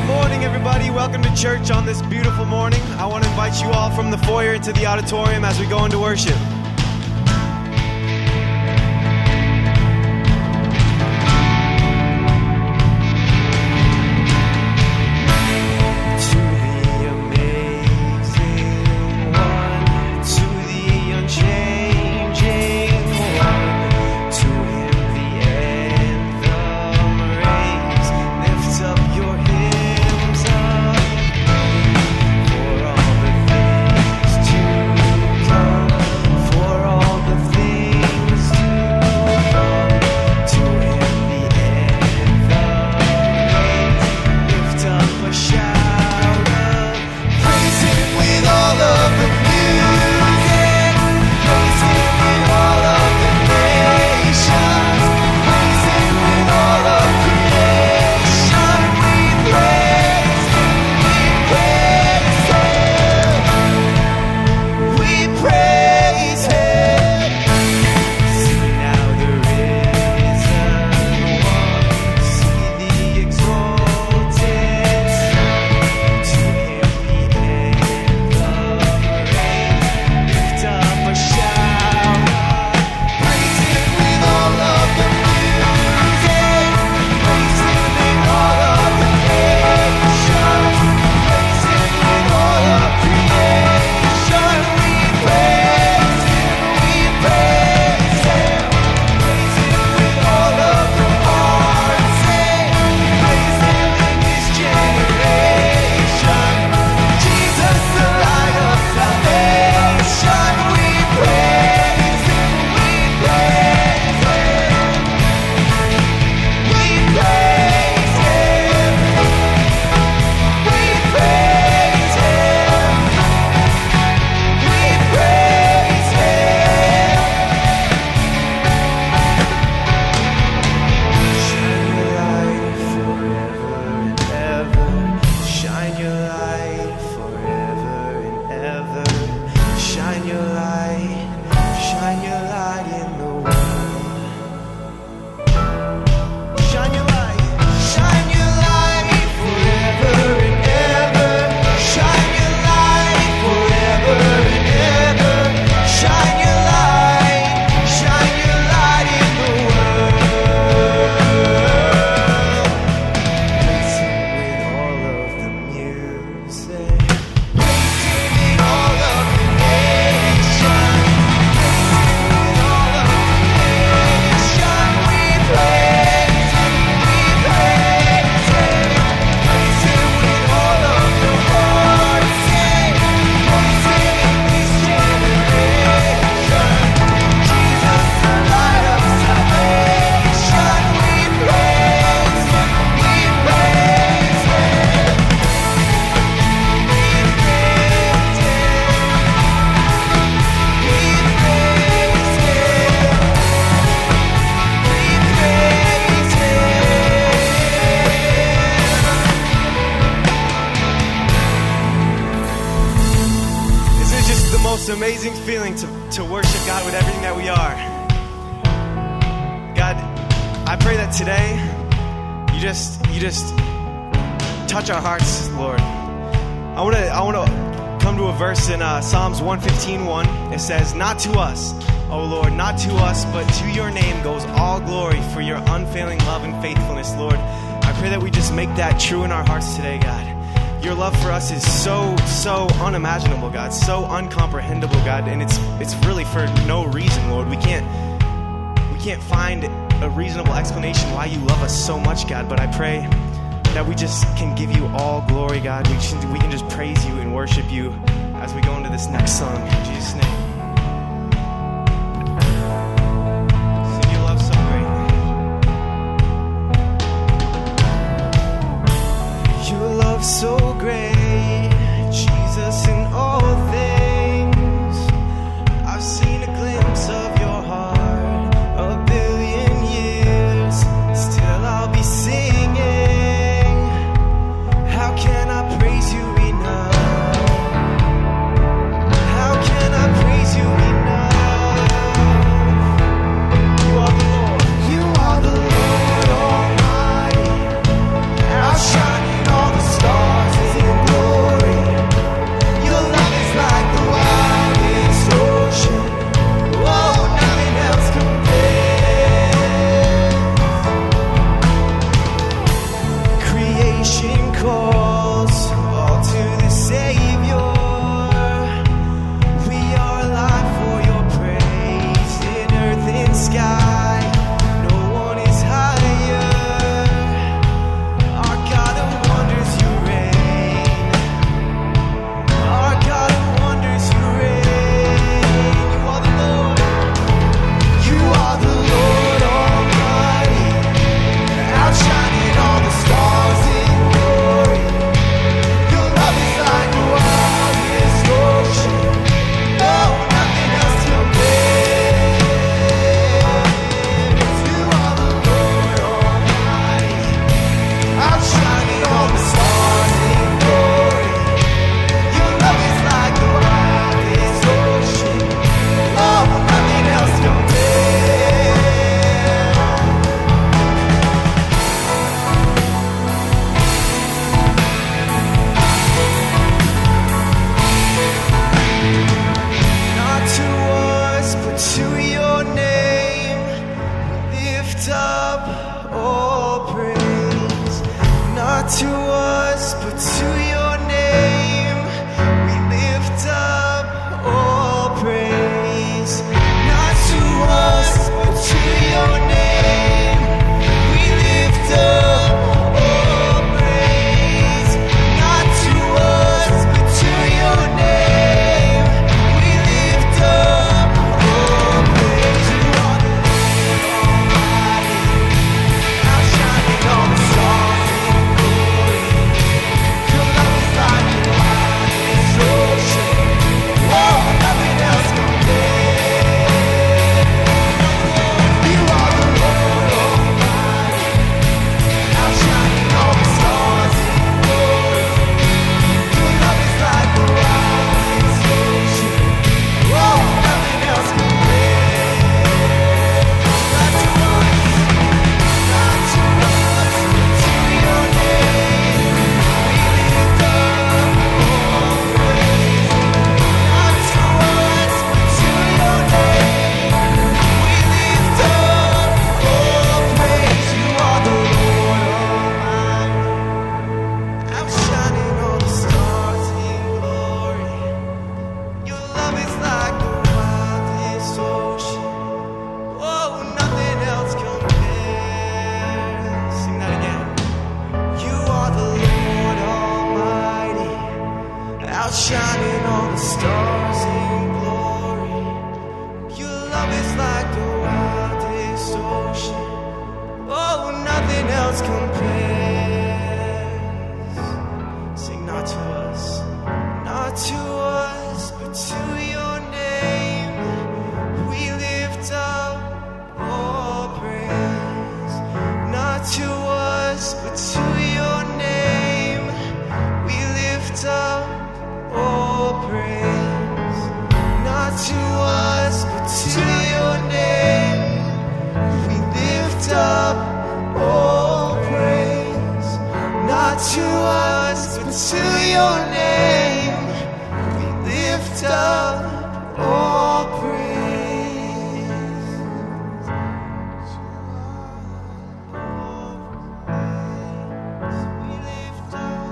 morning, everybody. Welcome to church on this beautiful morning. I want to invite you all from the foyer into the auditorium as we go into worship. Amazing feeling to worship God with everything that we are. God, I pray that today you just touch our hearts, Lord. I want to come to a verse in Psalms 115:1. It says, "Not to us, O Lord, not to us, but to your name goes all glory for your unfailing love and faithfulness, Lord." I pray that we just make that true in our hearts today, God. Your love for us is so unimaginable, God, so uncomprehendable, God, and it's really for no reason, Lord. We can't find a reasonable explanation why you love us so much, God, but I pray that we just can give you all glory, God. We can just praise you and worship you as we go into this next song. In Jesus' name. So great, Jesus, in all things. I've seen a glimpse of your heart, a billion years. Still I'll be singing. How can I praise you enough? How can I praise not to us, but to your name we lift up all praise. Not to us, but to your name we lift up all praise. Not to us, but to your name we lift up all praise. You are the Lord Almighty, outshining all the stars in glory. Your love is like the wildest ocean. Oh, nothing else compares. You are the Lord Almighty, outshining all the stars in glory. Your love is like the wildest ocean. Oh, nothing else compares. Not to us, not to us, but to your name we lift up all praise. Not to us, but to your name we lift up all praise. You are the Lord Almighty, outshining all the stars in glory. Your love is like the wildest ocean. Oh, nothing else compares. Sing that again. You are the Lord Almighty, outshining all the stars in glory. Your love is like the wildest ocean. Oh, nothing else compares. Sing not to us, not to us, but to your name we lift up all praise. Not to us, but to your name we lift up all praise. Not to us, but to your name we lift up all praise. Not to us, but to your name we lift up all praise. We lift up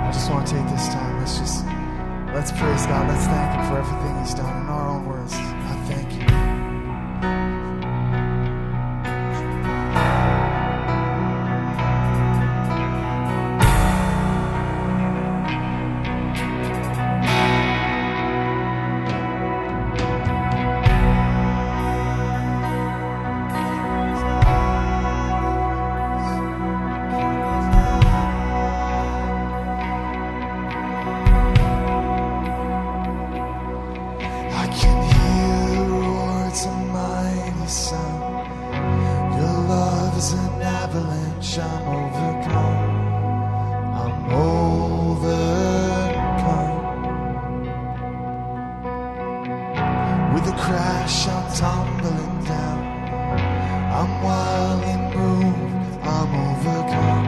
I just want to take this time. Let's praise God. Let's thank Him for everything He's done. In our own words, I thank you. I can hear the words of mighty sound. Your love is an avalanche. I'm overcome. I'm overcome. With a crash, I'm tumbling down. I'm wildly moved. I'm overcome.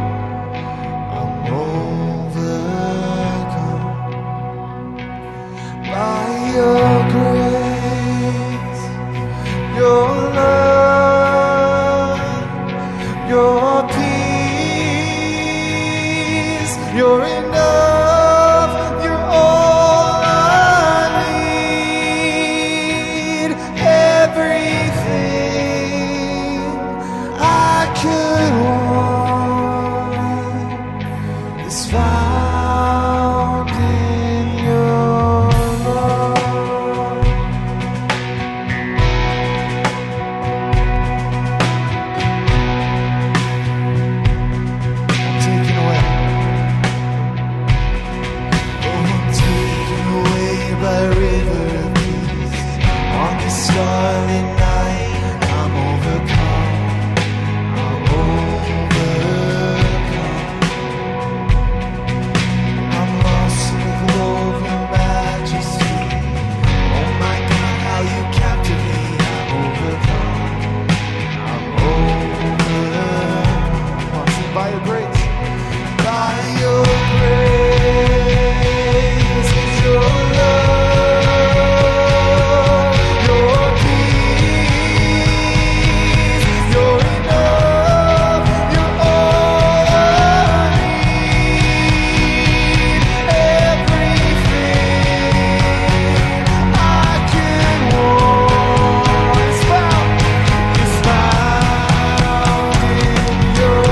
I'm overcome. By your grace, your love, your peace, you're enough, you're all I need. Everything I could want is found in your love. silent night, I'm overcome. I'm overcome. I'm lost in the glow of your majesty. Oh my God, how you captivate. I'm overcome. I'm overcome. Come on, sing by your grace. By your grace, it's your love, your peace, you're enough, you're all I need. Everything I can want is found in your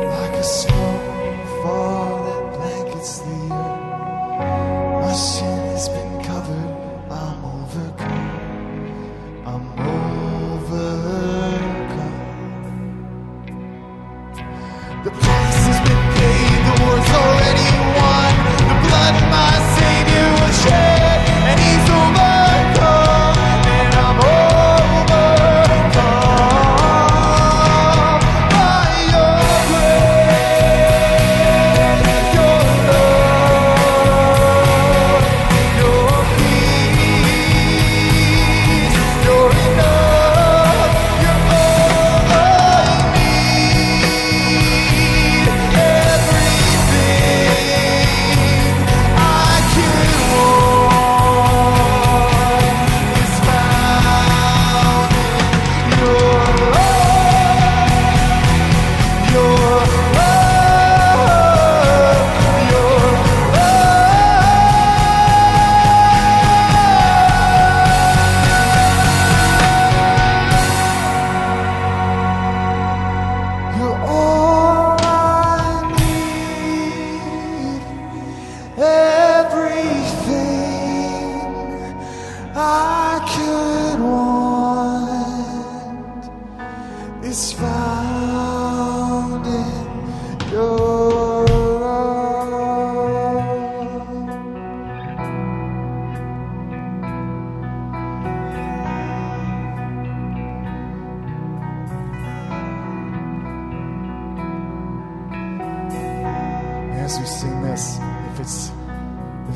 like a snowfall that blankets the earth. My sin has been covered. I'm overcome. I'm overcome. The price has been paid. The war's already won. The blood of my Savior was shed, and He's overcome. And I'm overcome by your grace, your love, your peace, you're enough, you're all I need. Everything I can want is found in your love, your love, your love. You're all I need. Everything I could want is found in your love. As we sing this, if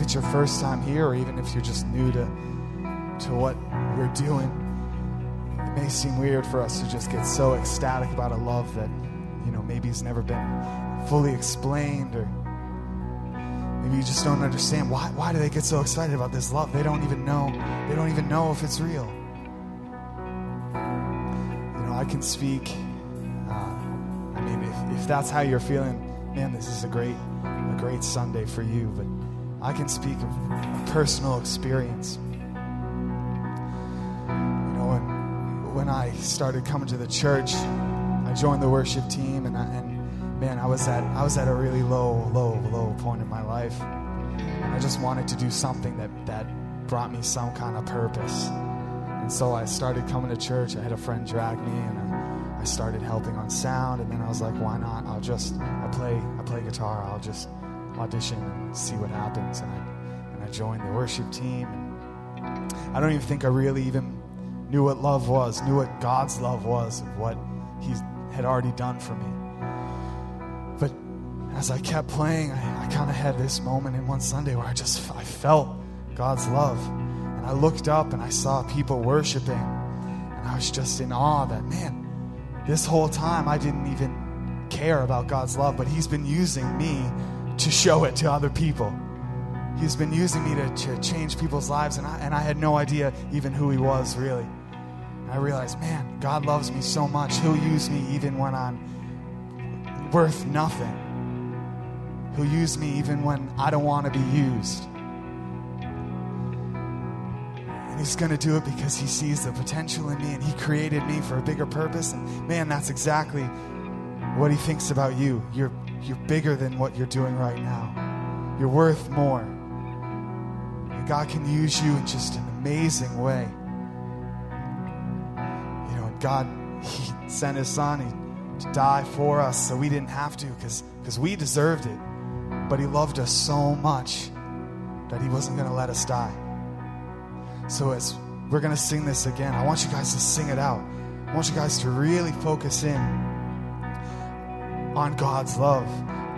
it's your first time here, or even if you're just new to what we're doing, it may seem weird for us to just get so ecstatic about a love that, maybe has never been fully explained, or maybe you just don't understand why do they get so excited about this love. They don't even know if it's real. I can speak, if that's how you're feeling, man, this is a great Sunday for you. But I can speak of a personal experience. When I started coming to the church, I joined the worship team, and man, I was at a really low point in my life. I just wanted to do something that brought me some kind of purpose. And so I started coming to church. I had a friend drag me, and I started helping on sound. And then I was like, why not? I play guitar. I'll just audition and see what happens. And I joined the worship team. And I don't even think I really even knew what love was, knew what God's love was, of what He had already done for me. But as I kept playing, I kind of had this moment in one Sunday where I felt God's love. And I looked up and I saw people worshiping, and I was just in awe that, man, this whole time I didn't even care about God's love, but He's been using me to show it to other people. He's been using me to change people's lives, and I had no idea even who he was, really. And I realized, man, God loves me so much. He'll use me even when I'm worth nothing. He'll use me even when I don't want to be used. And he's going to do it because he sees the potential in me, and he created me for a bigger purpose. And man, that's exactly what he thinks about you. You're bigger than what you're doing right now. You're worth more. And God can use you in just an amazing way. You know, and God, he sent his son to die for us so we didn't have to, because we deserved it. But he loved us so much that he wasn't going to let us die. So as we're going to sing this again, I want you guys to sing it out. I want you guys to really focus in on God's love,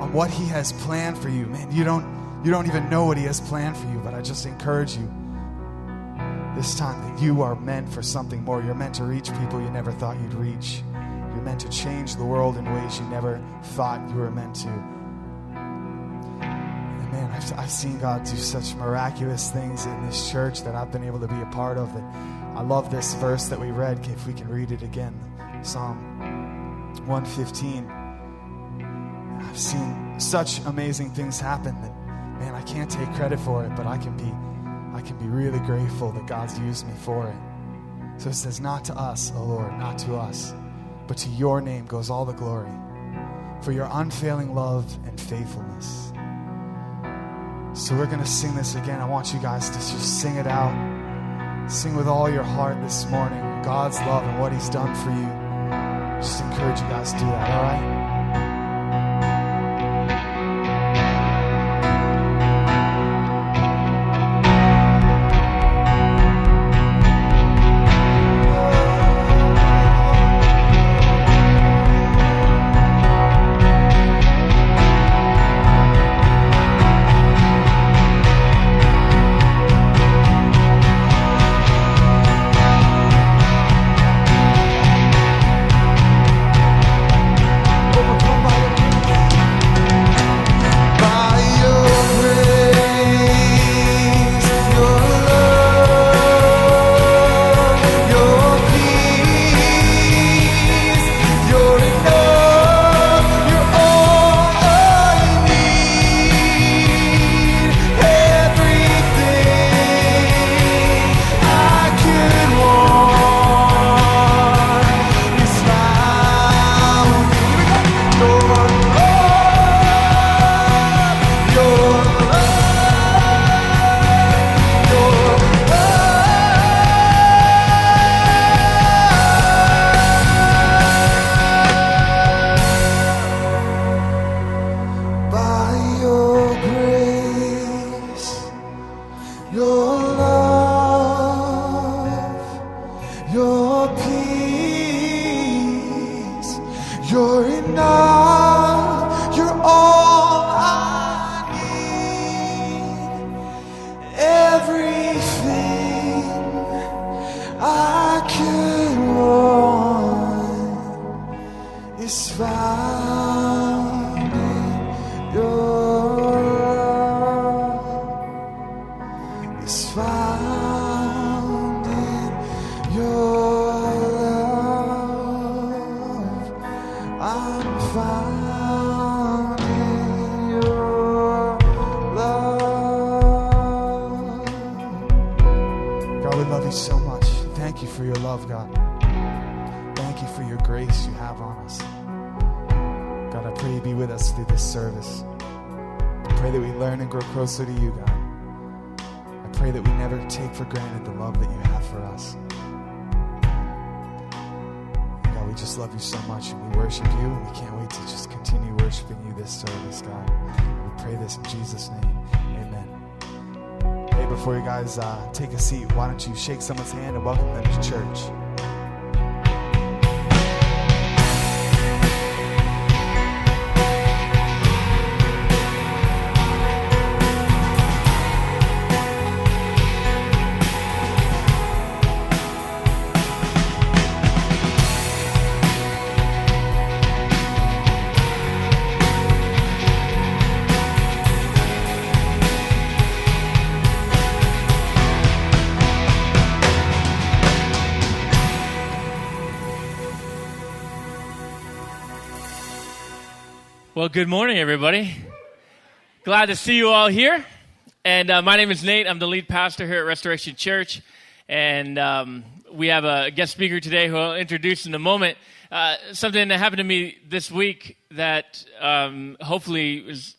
on what he has planned for you. Man, you don't even know what he has planned for you, but I just encourage you this time that you are meant for something more. You're meant to reach people you never thought you'd reach. You're meant to change the world in ways you never thought you were meant to. And man, I've seen God do such miraculous things in this church that I've been able to be a part of. That I love this verse that we read. If we can read it again, Psalm 115. I've seen such amazing things happen that, man, I can't take credit for it, but I can be really grateful that God's used me for it. So it says, not to us, O Lord, not to us, but to your name goes all the glory for your unfailing love and faithfulness. So we're going to sing this again. I want you guys to just sing it out. Sing with all your heart this morning, God's love and what he's done for you. Just encourage you guys to do that, all right? Closer to you, God. I pray that we never take for granted the love that you have for us. God, we just love you so much, and we worship you, and we can't wait to just continue worshiping you this service, God. We pray this in Jesus' name. Amen. Hey, before you guys take a seat, why don't you shake someone's hand and welcome them to church. Well, good morning, everybody. Glad to see you all here. And my name is Nate. I'm the lead pastor here at Restoration Church. And we have a guest speaker today who I'll introduce in a moment. Something that happened to me this week that hopefully is,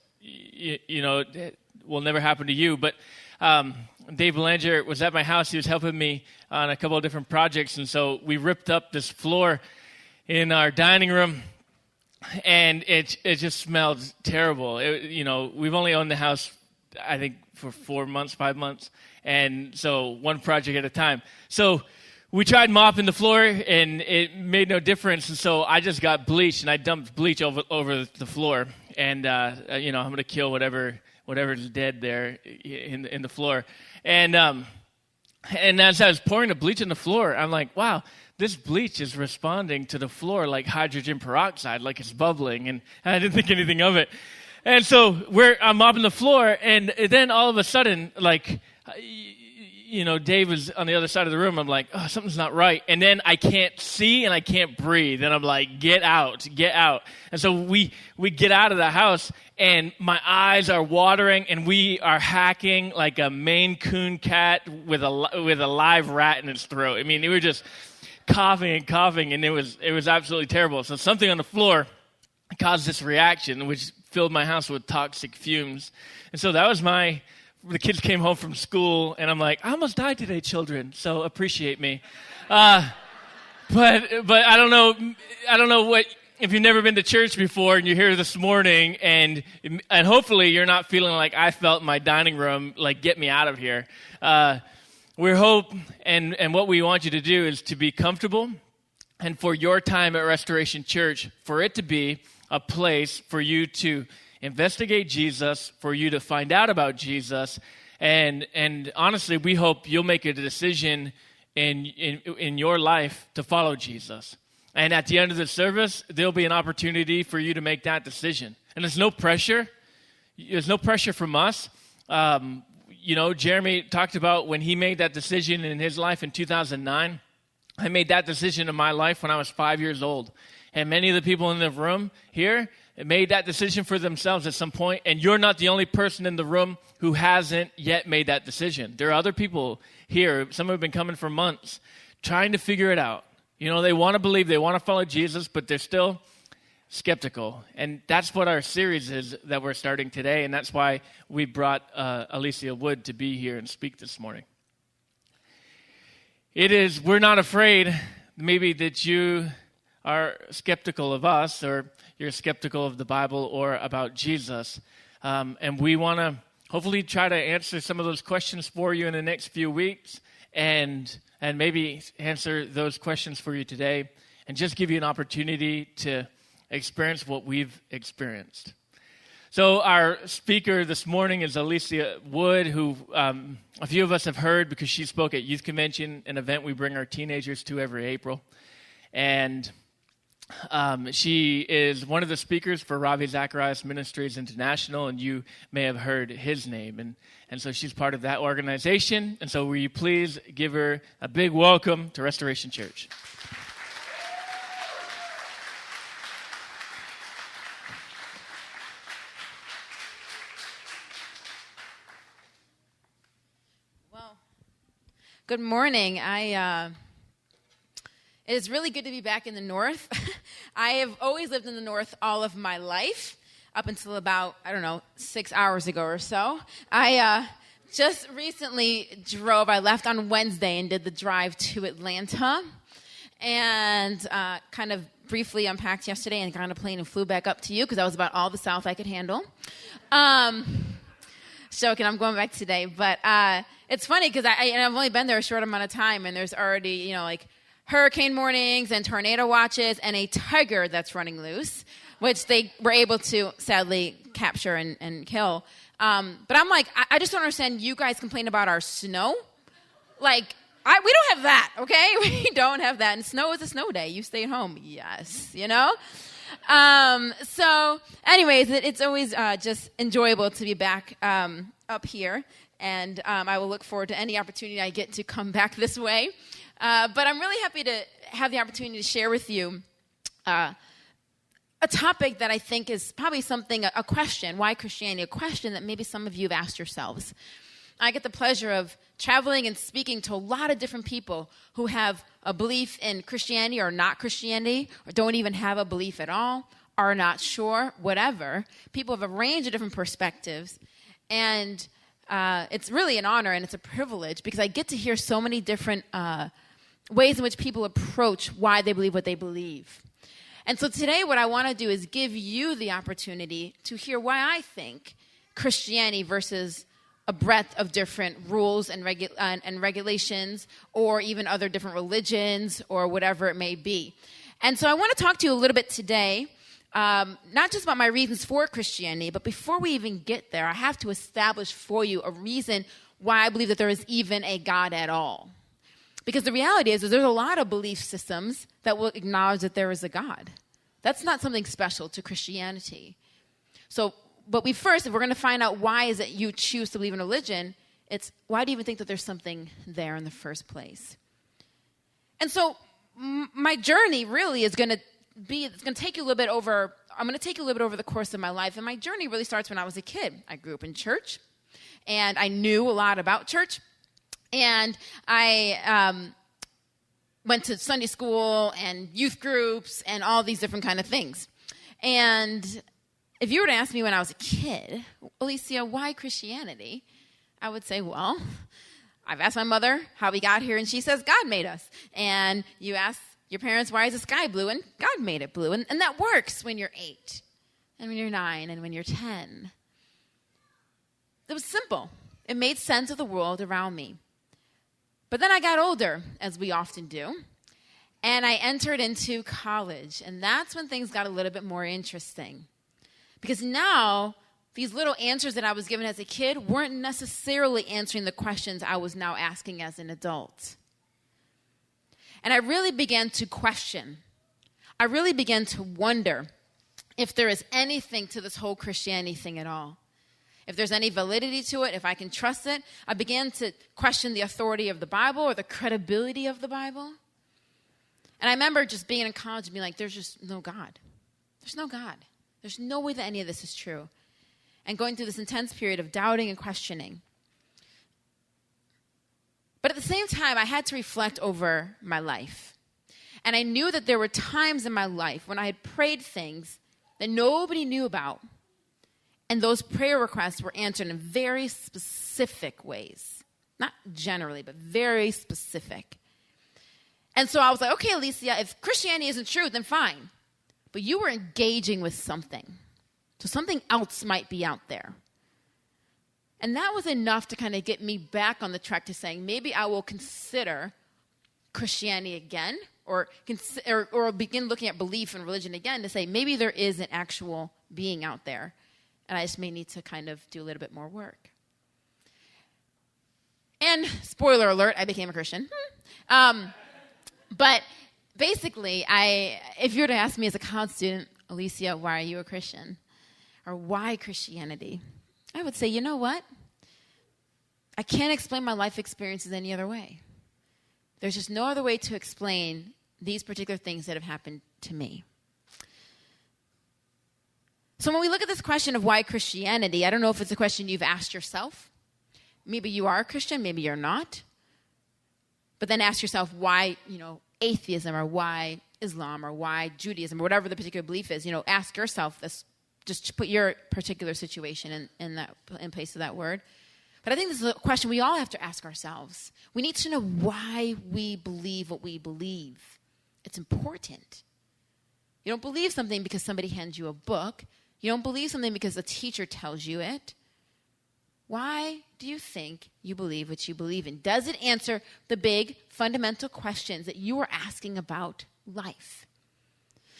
will never happen to you. But Dave Belanger was at my house. He was helping me on a couple of different projects. And so we ripped up this floor in our dining room. And it just smelled terrible. We've only owned the house, I think, for 5 months. And so one project at a time. So we tried mopping the floor, and it made no difference. And so I just got bleach, and I dumped bleach over the floor. And, I'm going to kill whatever's dead there in the floor. And as I was pouring the bleach on the floor, I'm like, wow, this bleach is responding to the floor like hydrogen peroxide, like it's bubbling, and I didn't think anything of it. And so I'm mopping the floor, and then all of a sudden, Dave was on the other side of the room. I'm like, oh, something's not right. And then I can't see and I can't breathe. And I'm like, get out. And so we get out of the house, and my eyes are watering, and we are hacking like a Maine Coon cat with a live rat in its throat. I mean, we were just coughing, and it was absolutely terrible. So something on the floor caused this reaction, which filled my house with toxic fumes. And so that was the kids came home from school, and I'm like, I almost died today, children, so appreciate me. But I don't know what, if you've never been to church before and you're here this morning, and hopefully you're not feeling like I felt in my dining room, like, get me out of here. We hope, and what we want you to do is to be comfortable, and for your time at Restoration Church, for it to be a place for you to investigate Jesus, for you to find out about Jesus, and honestly, we hope you'll make a decision in your life to follow Jesus. And at the end of the service, there'll be an opportunity for you to make that decision. And there's no pressure. There's no pressure from us. Jeremy talked about when he made that decision in his life in 2009. I made that decision in my life when I was 5 years old. And many of the people in the room here made that decision for themselves at some point. And you're not the only person in the room who hasn't yet made that decision. There are other people here, some have been coming for months, trying to figure it out. They want to believe, they want to follow Jesus, but they're still skeptical. And that's what our series is that we're starting today, and that's why we brought Alicia Wood to be here and speak this morning. We're not afraid maybe that you are skeptical of us, or you're skeptical of the Bible or about Jesus. And we want to hopefully try to answer some of those questions for you in the next few weeks, and maybe answer those questions for you today, and just give you an opportunity to experience what we've experienced. So our speaker this morning is Alicia Wood, who a few of us have heard because she spoke at Youth Convention, an event we bring our teenagers to every April. And she is one of the speakers for Ravi Zacharias Ministries International, and you may have heard his name. And so she's part of that organization. And so will you please give her a big welcome to Restoration Church. Good morning. It is really good to be back in the North. I have always lived in the North all of my life, up until about, 6 hours ago or so. I just recently I left on Wednesday and did the drive to Atlanta, and kind of briefly unpacked yesterday and got on a plane and flew back up to you because that was about all the South I could handle. Joking, I'm going back today, but it's funny because I've only been there a short amount of time, and there's already, hurricane warnings and tornado watches and a tiger that's running loose, which they were able to sadly capture and kill. But I'm like, I just don't understand. You guys complain about our snow. We don't have that, okay? We don't have that. And snow is a snow day. You stay at home. Yes, So anyways, it's always just enjoyable to be back up here. And I will look forward to any opportunity I get to come back this way. But I'm really happy to have the opportunity to share with you a topic that I think is probably a question, why Christianity, a question that maybe some of you have asked yourselves. I get the pleasure of traveling and speaking to a lot of different people who have a belief in Christianity or not Christianity, or don't even have a belief at all, are not sure, whatever. People have a range of different perspectives. And it's really an honor and it's a privilege because I get to hear so many different ways in which people approach why they believe what they believe. And so today what I want to do is give you the opportunity to hear why I think Christianity versus a breadth of different rules and regulations, or even other different religions or whatever it may be. And so I want to talk to you a little bit today, not just about my reasons for Christianity, but before we even get there, I have to establish for you a reason why I believe that there is even a God at all. Because the reality is there's a lot of belief systems that will acknowledge that there is a God. That's not something special to Christianity. But first, if we're going to find out why is it you choose to believe in religion, it's why do you even think that there's something there in the first place? And so my journey really is going to take you a little bit over, I'm going to take you a little bit over the course of my life. And my journey really starts when I was a kid. I grew up in church, and I knew a lot about church. And I went to Sunday school and youth groups and all these different kind of things. And if you were to ask me when I was a kid, Alicia, why Christianity? I would say, well, I've asked my mother how we got here, and she says God made us. And you ask your parents, why is the sky blue? And God made it blue. And that works when you're 8, and when you're 9, and when you're 10. It was simple. It made sense of the world around me. But then I got older, as we often do, and I entered into college. And that's when things got a little bit more interesting. Because now, these little answers that I was given as a kid weren't necessarily answering the questions I was now asking as an adult. And I really began to question. I really began to wonder if there is anything to this whole Christianity thing at all. If there's any validity to it, if I can trust it. I began to question the authority of the Bible or the credibility of the Bible. And I remember just being in college and being like, there's just no God. There's no God. There's no way that any of this is true. And going through this intense period of doubting and questioning. But at the same time, I had to reflect over my life. And I knew that there were times in my life when I had prayed things that nobody knew about. And those prayer requests were answered in very specific ways. Not generally, but very specific. And so I was like, okay, Alicia, if Christianity isn't true, then fine. But you were engaging with something. So something else might be out there. And that was enough to kind of get me back on the track to saying, maybe I will consider Christianity again, or begin looking at belief and religion again to say, maybe there is an actual being out there. And I just may need to kind of do a little bit more work. And spoiler alert, I became a Christian. But basically, if you were to ask me as a college student, Alicia, why are you a Christian? Or why Christianity? I would say, you know what? I can't explain my life experiences any other way. There's just no other way to explain these particular things that have happened to me. So when we look at this question of why Christianity, I don't know if it's a question you've asked yourself. Maybe you are a Christian, maybe you're not. But then ask yourself why, atheism, or why Islam, or why Judaism, or whatever the particular belief is. Ask yourself this, just put your particular situation in place of that word. But I think this is a question we all have to ask ourselves. We need to know why we believe what we believe. It's important. You don't believe something because somebody hands you a book. You don't believe something because a teacher tells you it. Why do you think you believe what you believe in? Does it answer the big fundamental questions that you are asking about life?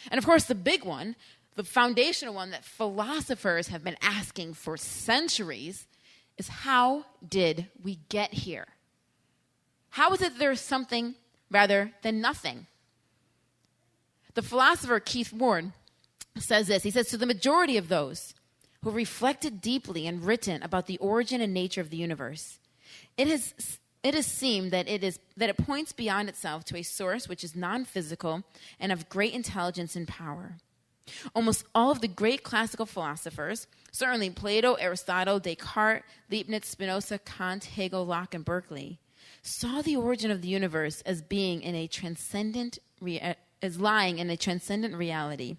And of course, the big one, the foundational one that philosophers have been asking for centuries is, how did we get here? How is it there's something rather than nothing? The philosopher Keith Ward says this. He says, to the majority of those who reflected deeply and written about the origin and nature of the universe, it has seemed that it points beyond itself to a source which is non-physical and of great intelligence and power. Almost all of the great classical philosophers, certainly Plato, Aristotle, Descartes, Leibniz, Spinoza, Kant, Hegel, Locke, and Berkeley, saw the origin of the universe as lying in a transcendent reality.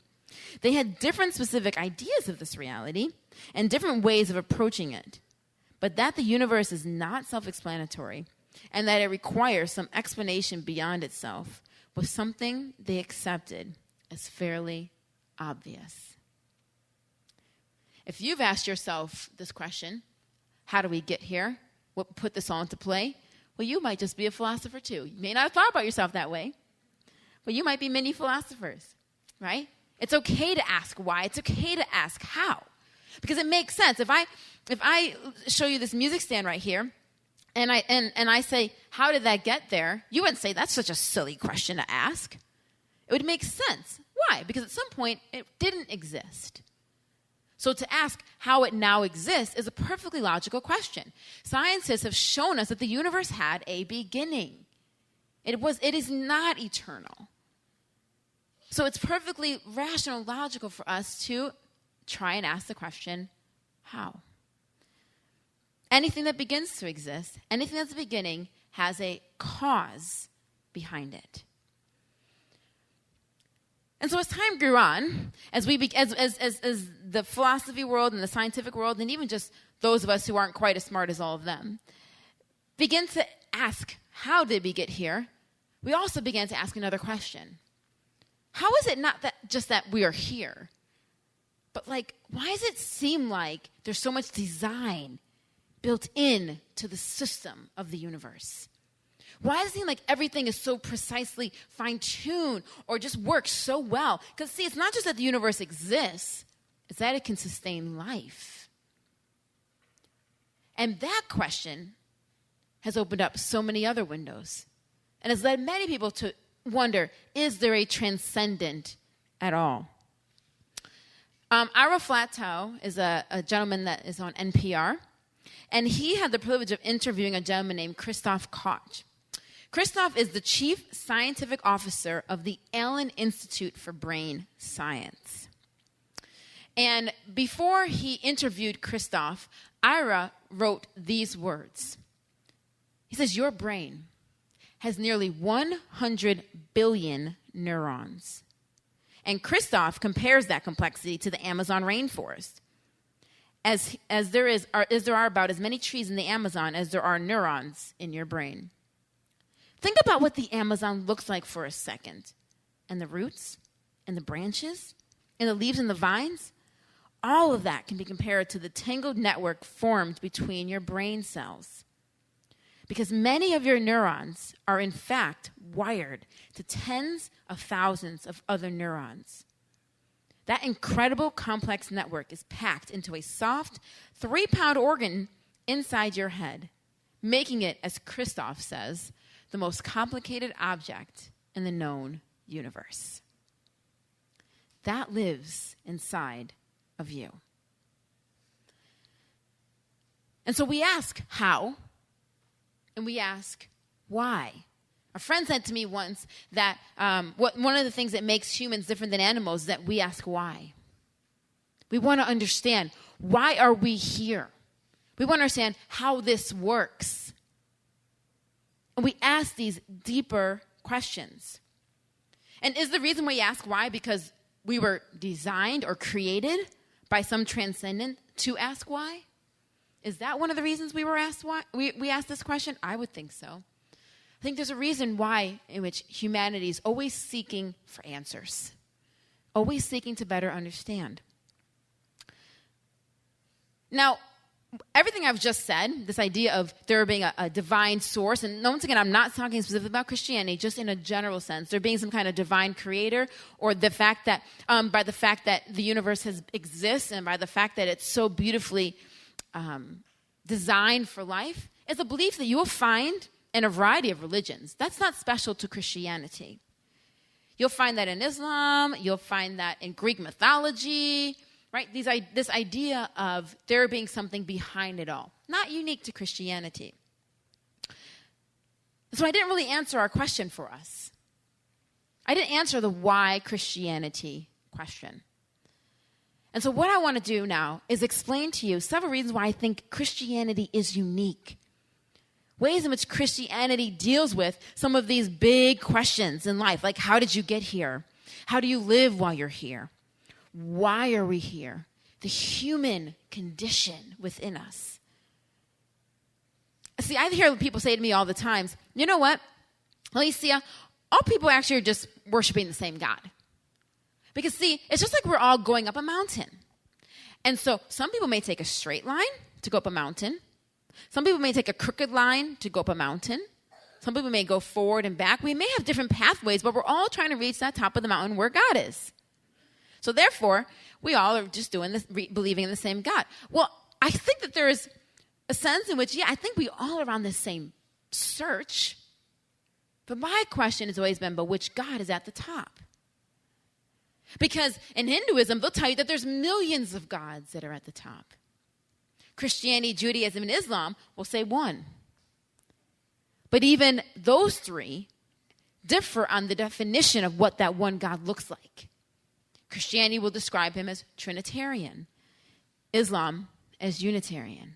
They had different specific ideas of this reality and different ways of approaching it, but that the universe is not self-explanatory and that it requires some explanation beyond itself was something they accepted as fairly obvious. If you've asked yourself this question, how do we get here? What put this all into play? Well, you might just be a philosopher too. You may not have thought about yourself that way, but you might be many philosophers, right? It's okay to ask why. It's okay to ask how, because it makes sense. If I show you this music stand right here, and I say, how did that get there? You wouldn't say that's such a silly question to ask. It would make sense. Why? Because at some point it didn't exist. So to ask how it now exists is a perfectly logical question. Scientists have shown us that the universe had a beginning. It is not eternal. So it's perfectly rational, logical for us to try and ask the question, how? Anything that begins to exist, anything that's a beginning, has a cause behind it. And so as time grew on, as the philosophy world and the scientific world, and even just those of us who aren't quite as smart as all of them, begin to ask, how did we get here? We also began to ask another question. How is it not that we are here, but why does it seem like there's so much design built in to the system of the universe? Why does it seem like everything is so precisely fine-tuned or just works so well? Because, see, it's not just that the universe exists, it's that it can sustain life. And that question has opened up so many other windows and has led many people to wonder, is there a transcendent at all? Ira Flatow is a gentleman that is on NPR, and he had the privilege of interviewing a gentleman named Christoph Koch. Christoph is the chief scientific officer of the Allen Institute for Brain Science. And before he interviewed Christoph, Ira wrote these words. He says, your brain has nearly 100 billion neurons. And Christoph compares that complexity to the Amazon rainforest. As there are about as many trees in the Amazon as there are neurons in your brain. Think about what the Amazon looks like for a second. And the roots, and the branches, and the leaves and the vines. All of that can be compared to the tangled network formed between your brain cells. Because many of your neurons are in fact wired to tens of thousands of other neurons. That incredible complex network is packed into a soft 3-pound organ inside your head, making it, as Christoph says, the most complicated object in the known universe. That lives inside of you. And so we ask how, and we ask why. A friend said to me once that one of the things that makes humans different than animals is that we ask why. We want to understand, why are we here? We want to understand how this works. And we ask these deeper questions. And is the reason we ask why because we were designed or created by some transcendent to ask why? Is that one of the reasons we were asked why? We asked this question? I would think so. I think there's a reason why in which humanity is always seeking for answers, always seeking to better understand. Now, everything I've just said, this idea of there being a divine source, and once again, I'm not talking specifically about Christianity, just in a general sense, there being some kind of divine creator, or the fact that, by the fact that the universe exists, and by the fact that it's so beautifully designed for life, is a belief that you will find in a variety of religions. That's not special to Christianity. You'll find that in Islam, you'll find that in Greek mythology, right? This idea of there being something behind it all. Not unique to Christianity. So I didn't really answer our question for us. I didn't answer the why Christianity question. And so what I want to do now is explain to you several reasons why I think Christianity is unique. Ways in which Christianity deals with some of these big questions in life, like how did you get here? How do you live while you're here? Why are we here? The human condition within us. See, I hear people say to me all the time, you know what, Alicia, all people actually are just worshiping the same God. Because see, it's just like we're all going up a mountain. And so some people may take a straight line to go up a mountain. Some people may take a crooked line to go up a mountain. Some people may go forward and back. We may have different pathways, but we're all trying to reach that top of the mountain where God is. So therefore, we all are just doing this, believing in the same God. Well, I think that there is a sense in which, I think we all are on the same search. But my question has always been, but which God is at the top? Because in Hinduism, they'll tell you that there's millions of gods that are at the top. Christianity, Judaism, and Islam will say one. But even those three differ on the definition of what that one God looks like. Christianity will describe him as Trinitarian. Islam as Unitarian.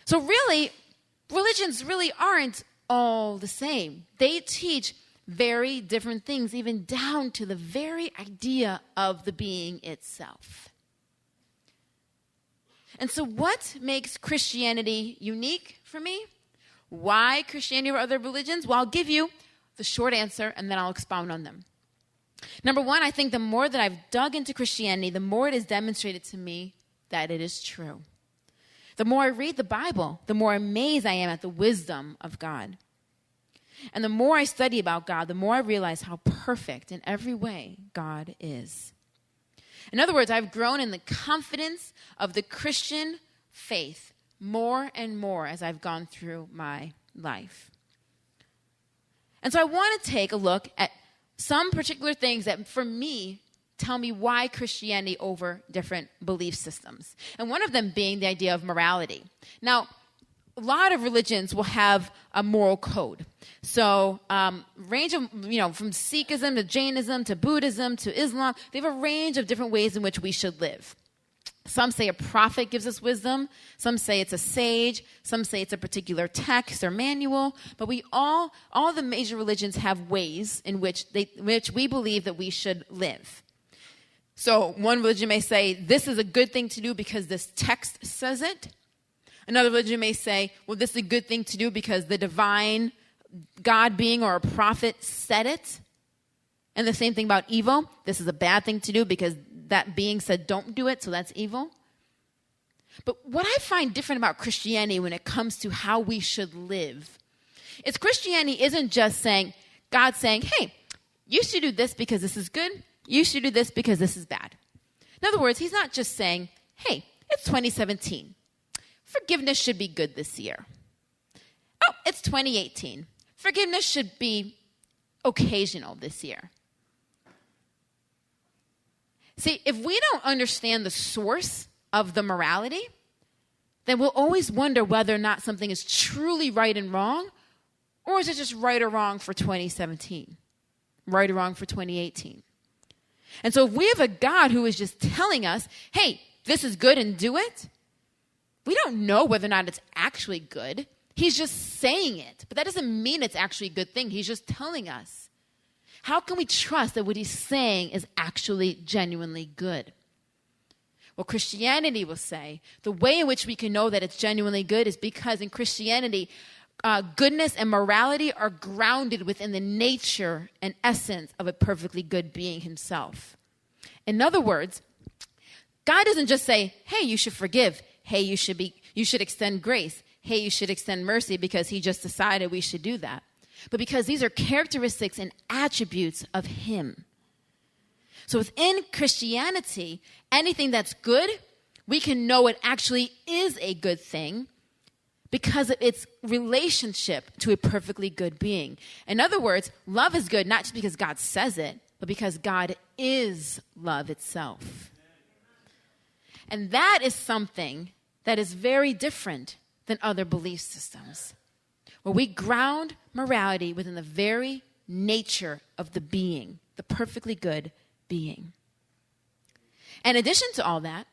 So really, religions really aren't all the same. They teach very different things, even down to the very idea of the being itself. And so what makes Christianity unique for me? Why Christianity over other religions? Well, I'll give you the short answer, and then I'll expound on them. Number one, I think the more that I've dug into Christianity, the more it is demonstrated to me that it is true. The more I read the Bible, the more amazed I am at the wisdom of God. And the more I study about God, the more I realize how perfect in every way God is. In other words, I've grown in the confidence of the Christian faith more and more as I've gone through my life. And so I want to take a look at some particular things that, for me, tell me why Christianity over different belief systems. And one of them being the idea of morality. Now, a lot of religions will have a moral code. So range of, from Sikhism to Jainism to Buddhism to Islam, they have a range of different ways in which we should live. Some say a prophet gives us wisdom. Some say it's a sage. Some say it's a particular text or manual. But all the major religions have ways in which we believe that we should live. So one religion may say, this is a good thing to do because this text says it. Another religion may say, well, this is a good thing to do because the divine God being or a prophet said it. And the same thing about evil. This is a bad thing to do because that being said don't do it, so that's evil. But what I find different about Christianity when it comes to how we should live is Christianity isn't just saying, God saying, hey, you should do this because this is good. You should do this because this is bad. In other words, he's not just saying, hey, it's 2017. Forgiveness should be good this year. Oh, it's 2018. Forgiveness should be occasional this year. See, if we don't understand the source of the morality, then we'll always wonder whether or not something is truly right and wrong, or is it just right or wrong for 2017, right or wrong for 2018. And so if we have a God who is just telling us, hey, this is good and do it, we don't know whether or not it's actually good. He's just saying it, but that doesn't mean it's actually a good thing. He's just telling us. How can we trust that what he's saying is actually genuinely good? Well, Christianity will say the way in which we can know that it's genuinely good is because in Christianity, goodness and morality are grounded within the nature and essence of a perfectly good being himself. In other words, God doesn't just say, hey, you should forgive. Hey, you should extend grace. Hey, you should extend mercy because he just decided we should do that. But because these are characteristics and attributes of him. So within Christianity, anything that's good, we can know it actually is a good thing because of its relationship to a perfectly good being. In other words, love is good not just because God says it, but because God is love itself. And that is something that is very different than other belief systems, where we ground morality within the very nature of the being, the perfectly good being. In addition to all that,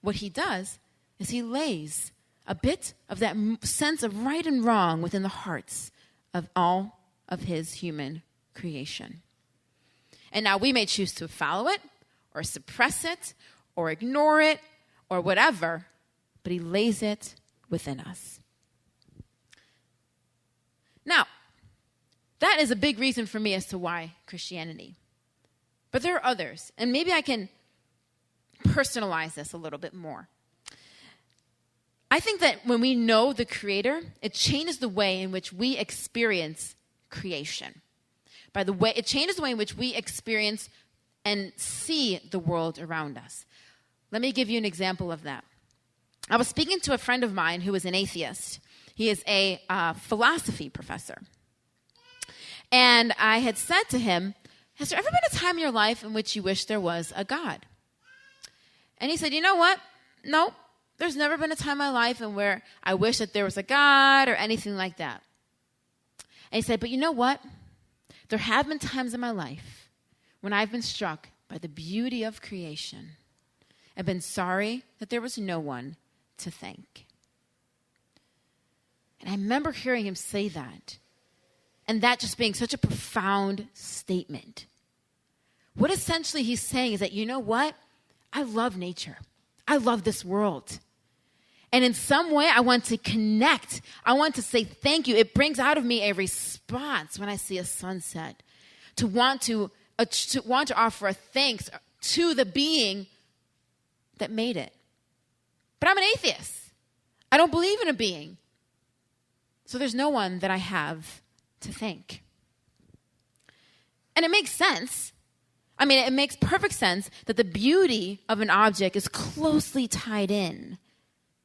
what he does is he lays a bit of that sense of right and wrong within the hearts of all of his human creation. And now we may choose to follow it or suppress it or ignore it or whatever, but he lays it within us. Now, that is a big reason for me as to why Christianity. But there are others, and maybe I can personalize this a little bit more. I think that when we know the Creator, it changes the way in which we experience creation. It changes the way in which we experience and see the world around us. Let me give you an example of that. I was speaking to a friend of mine who is an atheist. He is a philosophy professor. And I had said to him, has there ever been a time in your life in which you wish there was a God? And he said, you know what? No, there's never been a time in my life in where I wish that there was a God or anything like that. And he said, but you know what? There have been times in my life when I've been struck by the beauty of creation and been sorry that there was no one to thank. And I remember hearing him say that, and that just being such a profound statement. What essentially he's saying is that, you know what? I love nature. I love this world. And in some way, I want to connect. I want to say thank you. It brings out of me a response when I see a sunset, to want to offer a thanks to the being that made it. But I'm an atheist. I don't believe in a being. So there's no one that I have to thank. And it makes sense. I mean, it makes perfect sense that the beauty of an object is closely tied in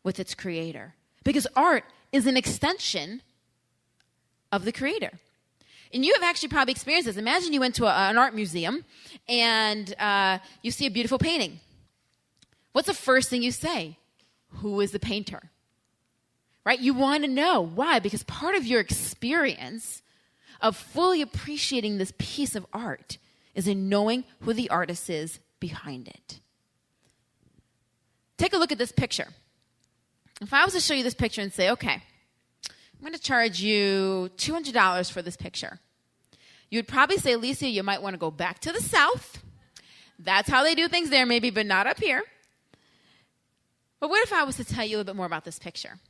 with its creator. Because art is an extension of the creator. And you have actually probably experienced this. Imagine you went to an art museum and you see a beautiful painting. What's the first thing you say? Who is the painter? Right? You want to know. Why? Because part of your experience of fully appreciating this piece of art is in knowing who the artist is behind it. Take a look at this picture. If I was to show you this picture and say, okay, I'm going to charge you $200 for this picture, you would probably say, Alicia, you might want to go back to the South. That's how they do things there, maybe, but not up here. But what if I was to tell you a little bit more about this picture?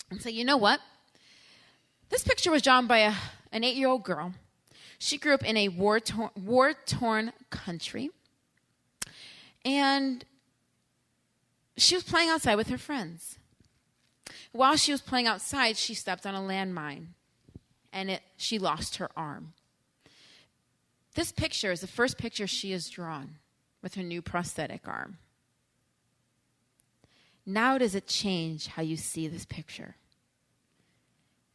And say, you know what? This picture was drawn by an 8-year-old girl. She grew up in a war-torn country. And she was playing outside with her friends. While she was playing outside, she stepped on a landmine. And she lost her arm. This picture is the first picture she has drawn with her new prosthetic arm. Now does it change how you see this picture?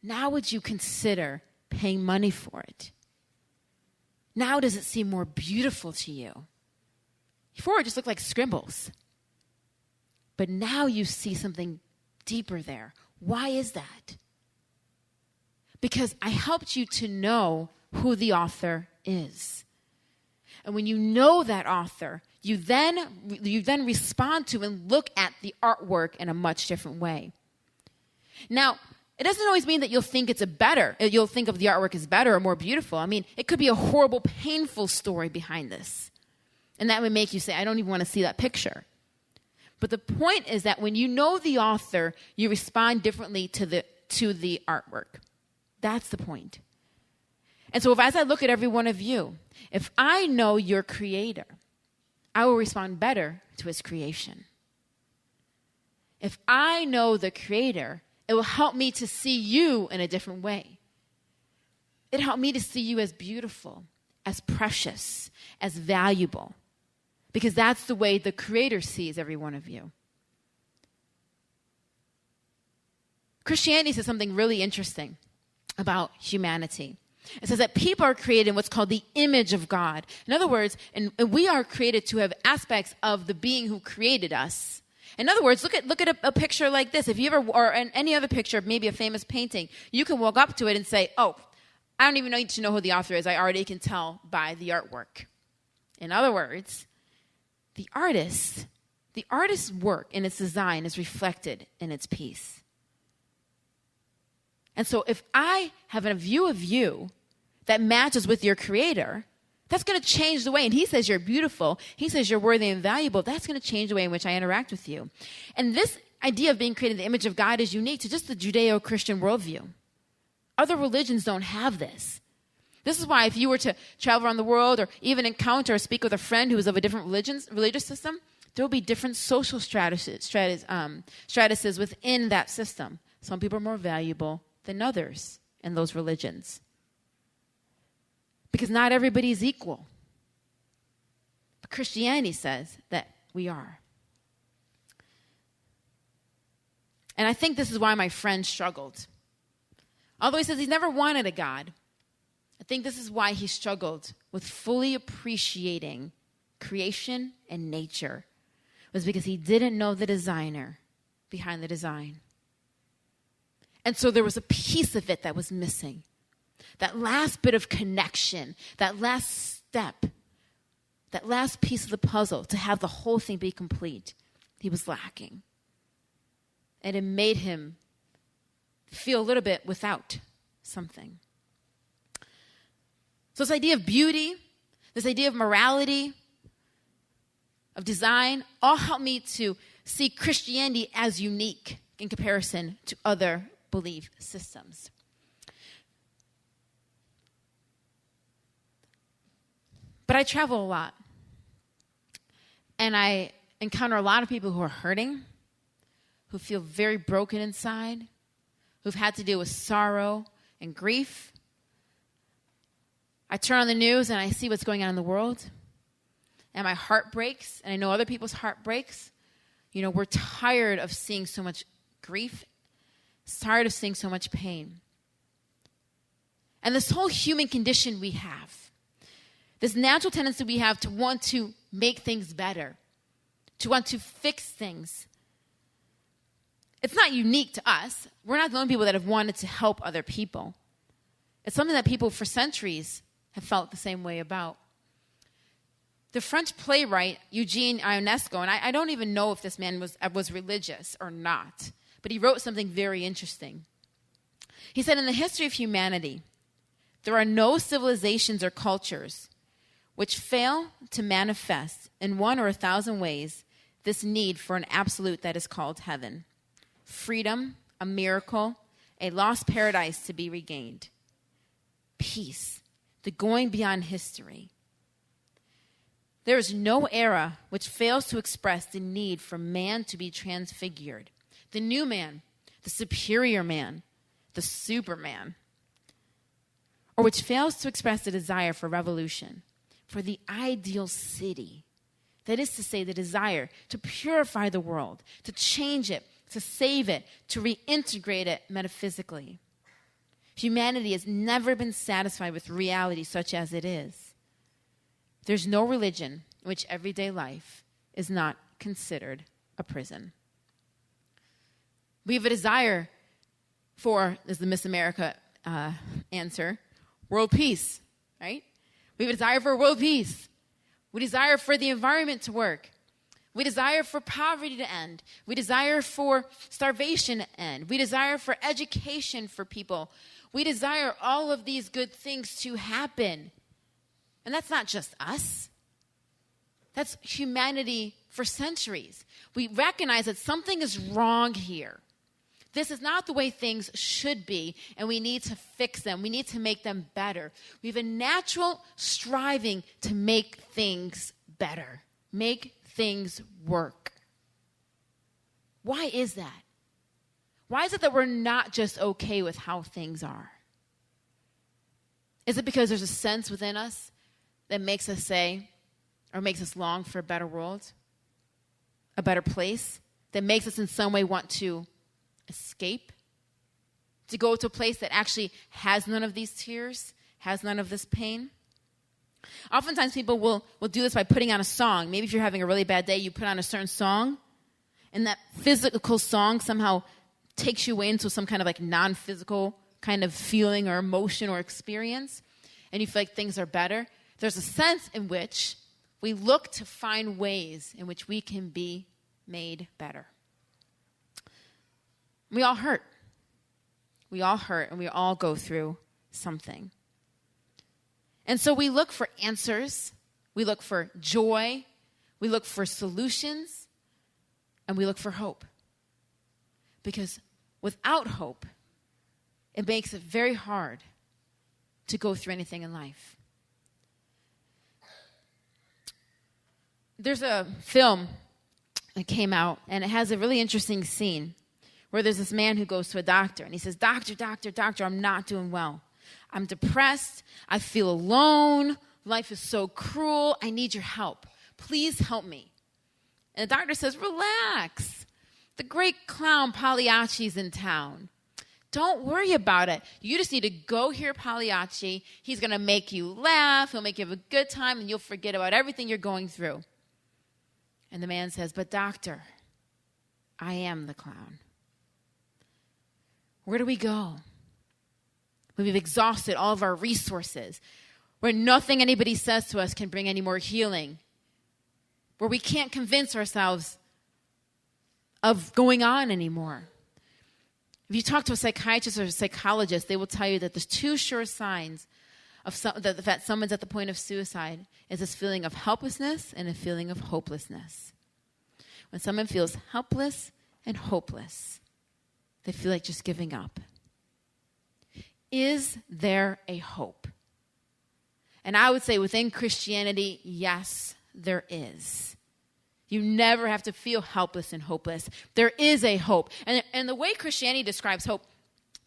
Now would you consider paying money for it? Now does it seem more beautiful to you? Before it just looked like scribbles. But now you see something deeper there. Why is that? Because I helped you to know who the author is. And when you know that author, you then respond to and look at the artwork in a much different way. Now, it doesn't always mean that you'll think of the artwork as better or more beautiful. I mean, it could be a horrible, painful story behind this. And that would make you say, I don't even want to see that picture. But the point is that when you know the author, you respond differently to the artwork. That's the point. And so as I look at every one of you, if I know your creator, I will respond better to his creation. If I know the creator, it will help me to see you in a different way. It helped me to see you as beautiful, as precious, as valuable. Because that's the way the creator sees every one of you. Christianity says something really interesting about humanity. It says that people are created in what's called the image of God. In other words, and we are created to have aspects of the being who created us. In other words, look at a picture like this. If you ever, or any other picture of maybe a famous painting, you can walk up to it and say, oh, I don't even need to know who the author is. I already can tell by the artwork. In other words, the artist's work and its design is reflected in its piece. And so if I have a view of you that matches with your creator, that's going to change the way. And he says you're beautiful. He says you're worthy and valuable. That's going to change the way in which I interact with you. And this idea of being created in the image of God is unique to just the Judeo-Christian worldview. Other religions don't have this. This is why if you were to travel around the world or even encounter or speak with a friend who is of a different religious system, there will be different social stratuses within that system. Some people are more valuable than others in those religions. Because not everybody is equal. But Christianity says that we are. And I think this is why my friend struggled. Although he says he's never wanted a God, I think this is why he struggled with fully appreciating creation and nature. It was because he didn't know the designer behind the design. And so there was a piece of it that was missing. That last bit of connection, that last step, that last piece of the puzzle to have the whole thing be complete, he was lacking. And it made him feel a little bit without something. So this idea of beauty, this idea of morality, of design, all helped me to see Christianity as unique in comparison to other belief systems. But I travel a lot. And I encounter a lot of people who are hurting, who feel very broken inside, who've had to deal with sorrow and grief. I turn on the news and I see what's going on in the world. And my heart breaks, and I know other people's heart breaks. You know, we're tired of seeing so much grief, tired of seeing so much pain. And this whole human condition we have, this natural tendency we have to want to make things better, to want to fix things. It's not unique to us. We're not the only people that have wanted to help other people. It's something that people for centuries have felt the same way about. The French playwright Eugene Ionesco, and I don't even know if this man was religious or not, but he wrote something very interesting. He said, in the history of humanity, there are no civilizations or cultures which fail to manifest in one or 1,000 ways this need for an absolute that is called heaven. Freedom, a miracle, a lost paradise to be regained. Peace, the going beyond history. There is no era which fails to express the need for man to be transfigured. The new man, the superior man, the superman. Or which fails to express the desire for revolution, for the ideal city. That is to say, the desire to purify the world, to change it, to save it, to reintegrate it metaphysically. Humanity has never been satisfied with reality such as it is. There's no religion in which everyday life is not considered a prison. We have a desire for, as the Miss America answer, world peace, right? We have a desire for world peace. We desire for the environment to work. We desire for poverty to end. We desire for starvation to end. We desire for education for people. We desire all of these good things to happen. And that's not just us. That's humanity for centuries. We recognize that something is wrong here. This is not the way things should be, and we need to fix them. We need to make them better. We have a natural striving to make things better, make things work. Why is that? Why is it that we're not just okay with how things are? Is it because there's a sense within us that makes us say, or makes us long for a better world, a better place, that makes us in some way want to escape, to go to a place that actually has none of these tears, has none of this pain? Oftentimes people will do this by putting on a song. Maybe if you're having a really bad day, you put on a certain song, and that physical song somehow takes you into some kind of like non-physical kind of feeling or emotion or experience, and you feel like things are better. There's a sense in which we look to find ways in which we can be made better. We all hurt. We all hurt, and we all go through something. And so we look for answers. We look for joy. We look for solutions. And we look for hope. Because without hope, it makes it very hard to go through anything in life. There's a film that came out, and it has a really interesting scene where there's this man who goes to a doctor, and he says, doctor, I'm not doing well. I'm depressed. I feel alone. Life is so cruel. I need your help. Please help me. And the doctor says, relax. The great clown Pagliacci's in town. Don't worry about it. You just need to go hear Pagliacci. He's going to make you laugh. He'll make you have a good time, and you'll forget about everything you're going through. And the man says, but doctor, I am the clown. Where do we go? When we've exhausted all of our resources, where nothing anybody says to us can bring any more healing, where we can't convince ourselves of going on anymore. If you talk to a psychiatrist or a psychologist, they will tell you that there's two sure signs of that someone's at the point of suicide is this feeling of helplessness and a feeling of hopelessness. When someone feels helpless and hopeless, they feel like just giving up. Is there a hope? And I would say within Christianity, yes, there is. You never have to feel helpless and hopeless. There is a hope. And the way Christianity describes hope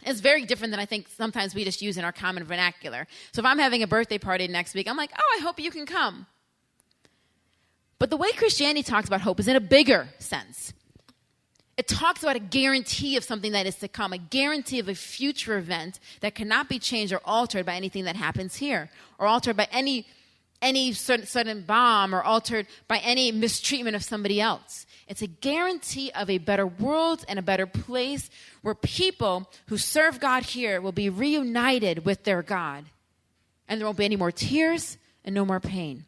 is very different than I think sometimes we just use in our common vernacular. So if I'm having a birthday party next week, I'm like, oh, I hope you can come. But the way Christianity talks about hope is in a bigger sense. It talks about a guarantee of something that is to come, a guarantee of a future event that cannot be changed or altered by anything that happens here, or altered by any sudden bomb, or altered by any mistreatment of somebody else. It's a guarantee of a better world and a better place where people who serve God here will be reunited with their God. And there won't be any more tears and no more pain.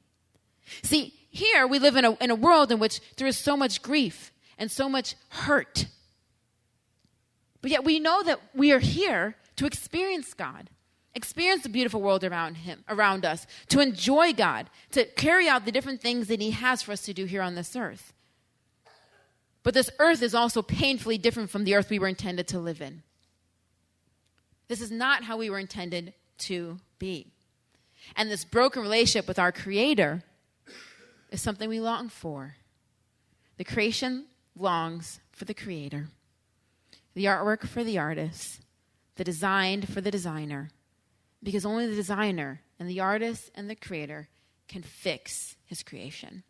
See, here we live in a world in which there is so much grief and so much hurt. But yet we know that we are here to experience God, experience the beautiful world around us, to enjoy God, to carry out the different things that He has for us to do here on this earth. But this earth is also painfully different from the earth we were intended to live in. This is not how we were intended to be. And this broken relationship with our Creator is something we long for. The creation longs for the Creator, the artwork for the artist, the design for the designer, because only the designer and the artist and the Creator can fix His creation.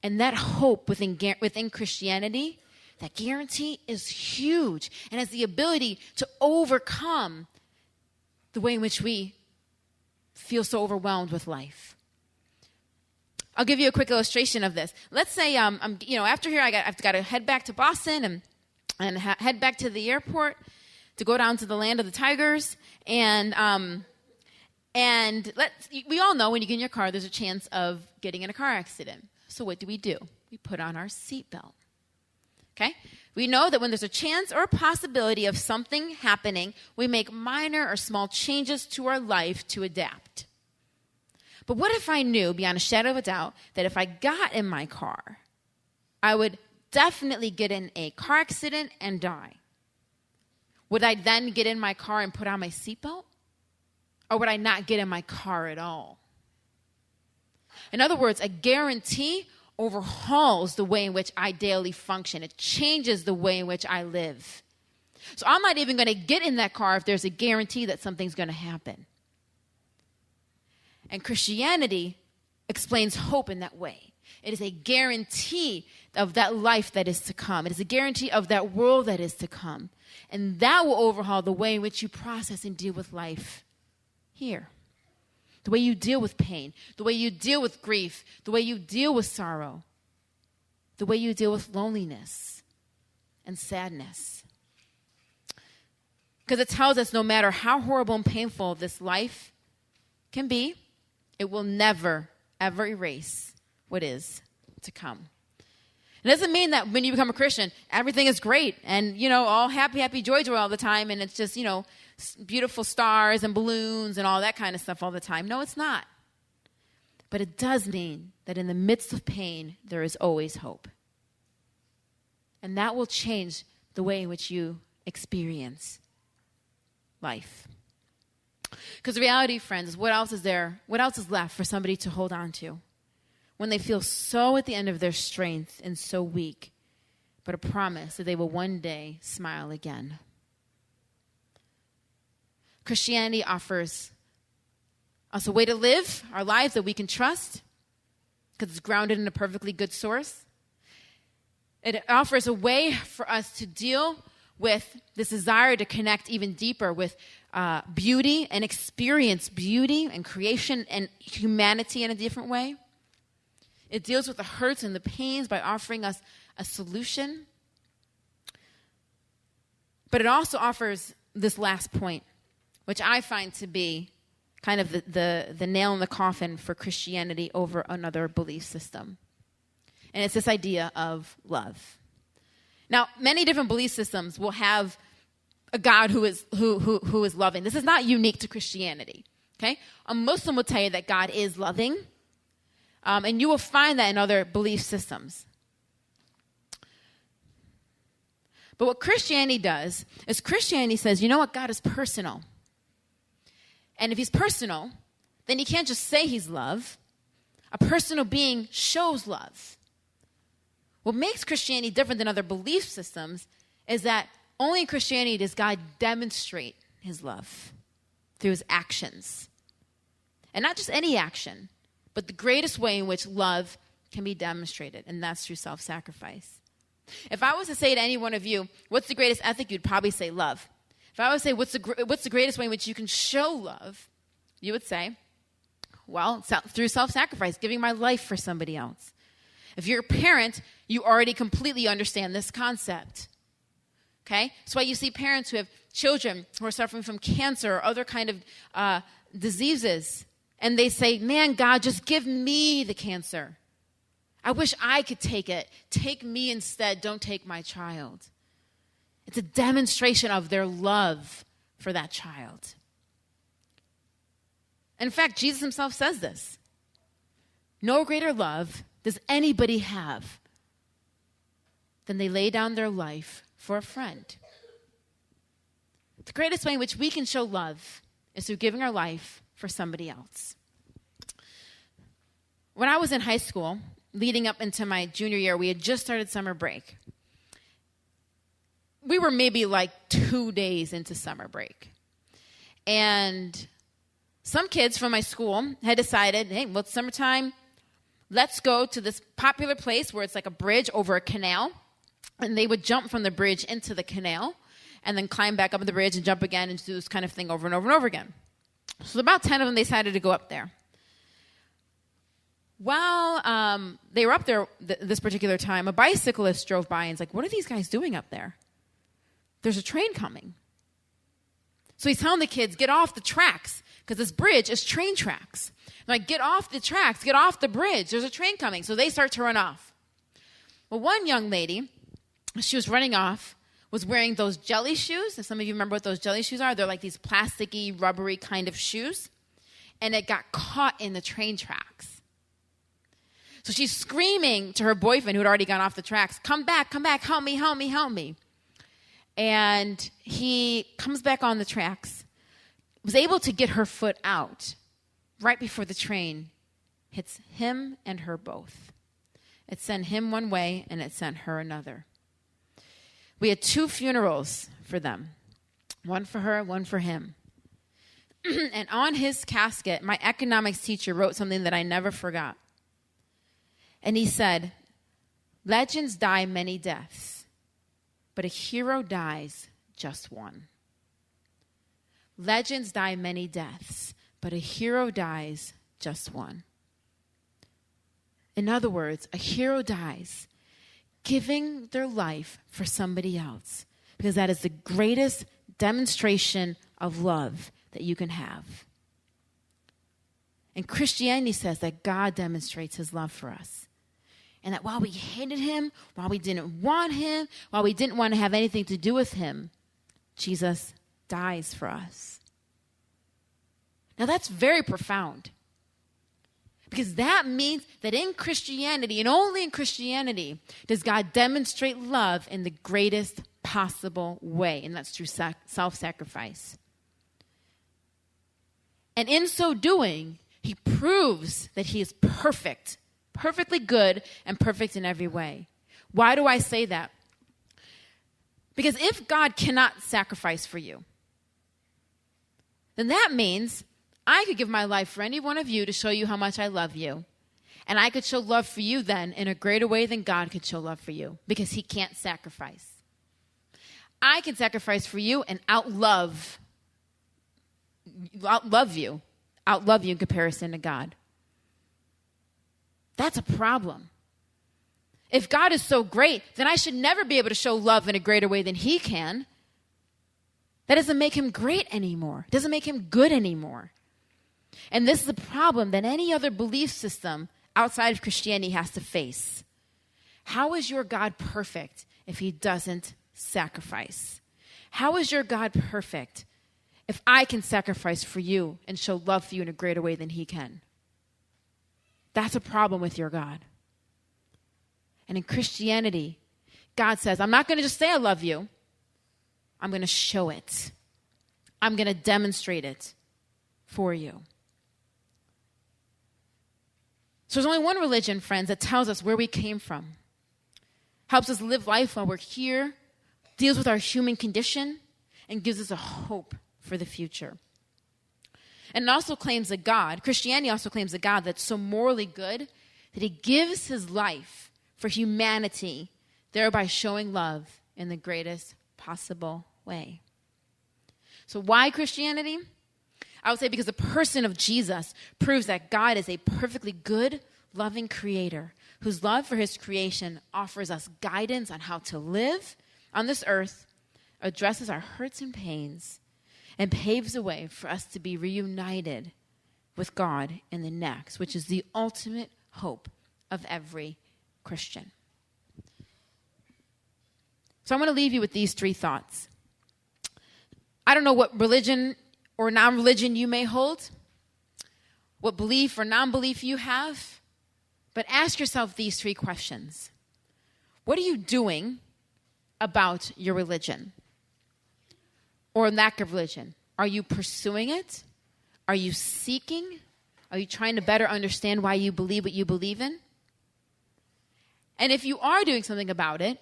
And that hope within Christianity, that guarantee is huge and has the ability to overcome the way in which we feel so overwhelmed with life. I'll give you a quick illustration of this. Let's say, after here, I've got to head back to Boston and head back to the airport to go down to the land of the tigers. And we all know when you get in your car, there's a chance of getting in a car accident. So what do? We put on our seatbelt. Okay? We know that when there's a chance or a possibility of something happening, we make minor or small changes to our life to adapt. But what if I knew, beyond a shadow of a doubt, that if I got in my car, I would definitely get in a car accident and die? Would I then get in my car and put on my seatbelt? Or would I not get in my car at all? In other words, a guarantee overhauls the way in which I daily function. It changes the way in which I live. So I'm not even going to get in that car if there's a guarantee that something's going to happen. And Christianity explains hope in that way. It is a guarantee of that life that is to come. It is a guarantee of that world that is to come. And that will overhaul the way in which you process and deal with life here. The way you deal with pain, the way you deal with grief, the way you deal with sorrow, the way you deal with loneliness and sadness. Because it tells us no matter how horrible and painful this life can be, it will never, ever erase what is to come. It doesn't mean that when you become a Christian, everything is great and, all happy, happy, joy, joy all the time. And it's just, beautiful stars and balloons and all that kind of stuff all the time. No, it's not. But it does mean that in the midst of pain, there is always hope. And that will change the way in which you experience life. Because the reality, friends, is what else is there? What else is left for somebody to hold on to when they feel so at the end of their strength and so weak, but a promise that they will one day smile again? Christianity offers us a way to live our lives that we can trust because it's grounded in a perfectly good source. It offers a way for us to deal with this desire to connect even deeper with beauty and experience beauty and creation and humanity in a different way. It deals with the hurts and the pains by offering us a solution. But it also offers this last point, which I find to be kind of the nail in the coffin for Christianity over another belief system. And it's this idea of love. Now, many different belief systems will have a God who is loving. This is not unique to Christianity. Okay? A Muslim will tell you that God is loving. And you will find that in other belief systems. But what Christianity does is Christianity says, you know what? God is personal. And if he's personal, then he can't just say he's love. A personal being shows love. What makes Christianity different than other belief systems is that only in Christianity does God demonstrate his love through his actions. And not just any action, but the greatest way in which love can be demonstrated, and that's through self-sacrifice. If I was to say to any one of you, what's the greatest ethic, you'd probably say love. If I would say, what's the greatest way in which you can show love, you would say, well, through self-sacrifice, giving my life for somebody else. If you're a parent, you already completely understand this concept. Okay? That's why you see parents who have children who are suffering from cancer or other kind of diseases, and they say, man, God, just give me the cancer. I wish I could take it. Take me instead. Don't take my child. It's a demonstration of their love for that child. In fact, Jesus himself says this. No greater love does anybody have than they lay down their life for a friend. The greatest way in which we can show love is through giving our life for somebody else. When I was in high school, leading up into my junior year, we had just started summer break. We were maybe like 2 days into summer break. And some kids from my school had decided, hey, well, it's summertime. Let's go to this popular place where it's like a bridge over a canal. And they would jump from the bridge into the canal and then climb back up the bridge and jump again and do this kind of thing over and over and over again. So about 10 of them decided to go up there. While they were up there this particular time, a bicyclist drove by and was like, what are these guys doing up there? There's a train coming. So he's telling the kids, get off the tracks, because this bridge is train tracks. I'm like, get off the tracks, get off the bridge. There's a train coming. So they start to run off. Well, one young lady, she was running off, was wearing those jelly shoes. And some of you remember what those jelly shoes are. They're like these plasticky, rubbery kind of shoes. And it got caught in the train tracks. So she's screaming to her boyfriend, who had already gone off the tracks, come back, help me, help me, help me. And he comes back on the tracks, was able to get her foot out right before the train hits him and her both. It sent him one way, and it sent her another. We had 2 funerals for them, one for her, one for him. And on his casket, my economics teacher wrote something that I never forgot. And he said, legends die many deaths, but a hero dies just one. Legends die many deaths, but a hero dies just one. In other words, a hero dies giving their life for somebody else, because that is the greatest demonstration of love that you can have. And Christianity says that God demonstrates his love for us. And that while we hated him, while we didn't want him, while we didn't want to have anything to do with him, Jesus dies for us. Now that's very profound. Because that means that in Christianity, and only in Christianity, does God demonstrate love in the greatest possible way. And that's through self-sacrifice. And in so doing, he proves that he is perfect, perfectly good, and perfect in every way. Why do I say that? Because if God cannot sacrifice for you, then that means I could give my life for any one of you to show you how much I love you. And I could show love for you then in a greater way than God could show love for you, because he can't sacrifice. I can sacrifice for you and outlove you in comparison to God. That's a problem. If God is so great, then I should never be able to show love in a greater way than he can. That doesn't make him great anymore. It doesn't make him good anymore. And this is a problem that any other belief system outside of Christianity has to face. How is your God perfect if he doesn't sacrifice? How is your God perfect if I can sacrifice for you and show love for you in a greater way than he can? That's a problem with your God. And in Christianity, God says, I'm not going to just say I love you. I'm going to show it. I'm going to demonstrate it for you. So there's only one religion, friends, that tells us where we came from, helps us live life while we're here, deals with our human condition, and gives us a hope for the future. And it also claims a God, Christianity also claims a God that's so morally good that he gives his life for humanity, thereby showing love in the greatest possible way. So why Christianity? I would say because the person of Jesus proves that God is a perfectly good, loving creator whose love for his creation offers us guidance on how to live on this earth, addresses our hurts and pains, and paves the way for us to be reunited with God in the next, which is the ultimate hope of every Christian. So I'm going to leave you with these three thoughts. I don't know what religion or non-religion you may hold, what belief or non-belief you have, but ask yourself these three questions. What are you doing about your religion or lack of religion? Are you pursuing it? Are you seeking? Are you trying to better understand why you believe what you believe in? And if you are doing something about it,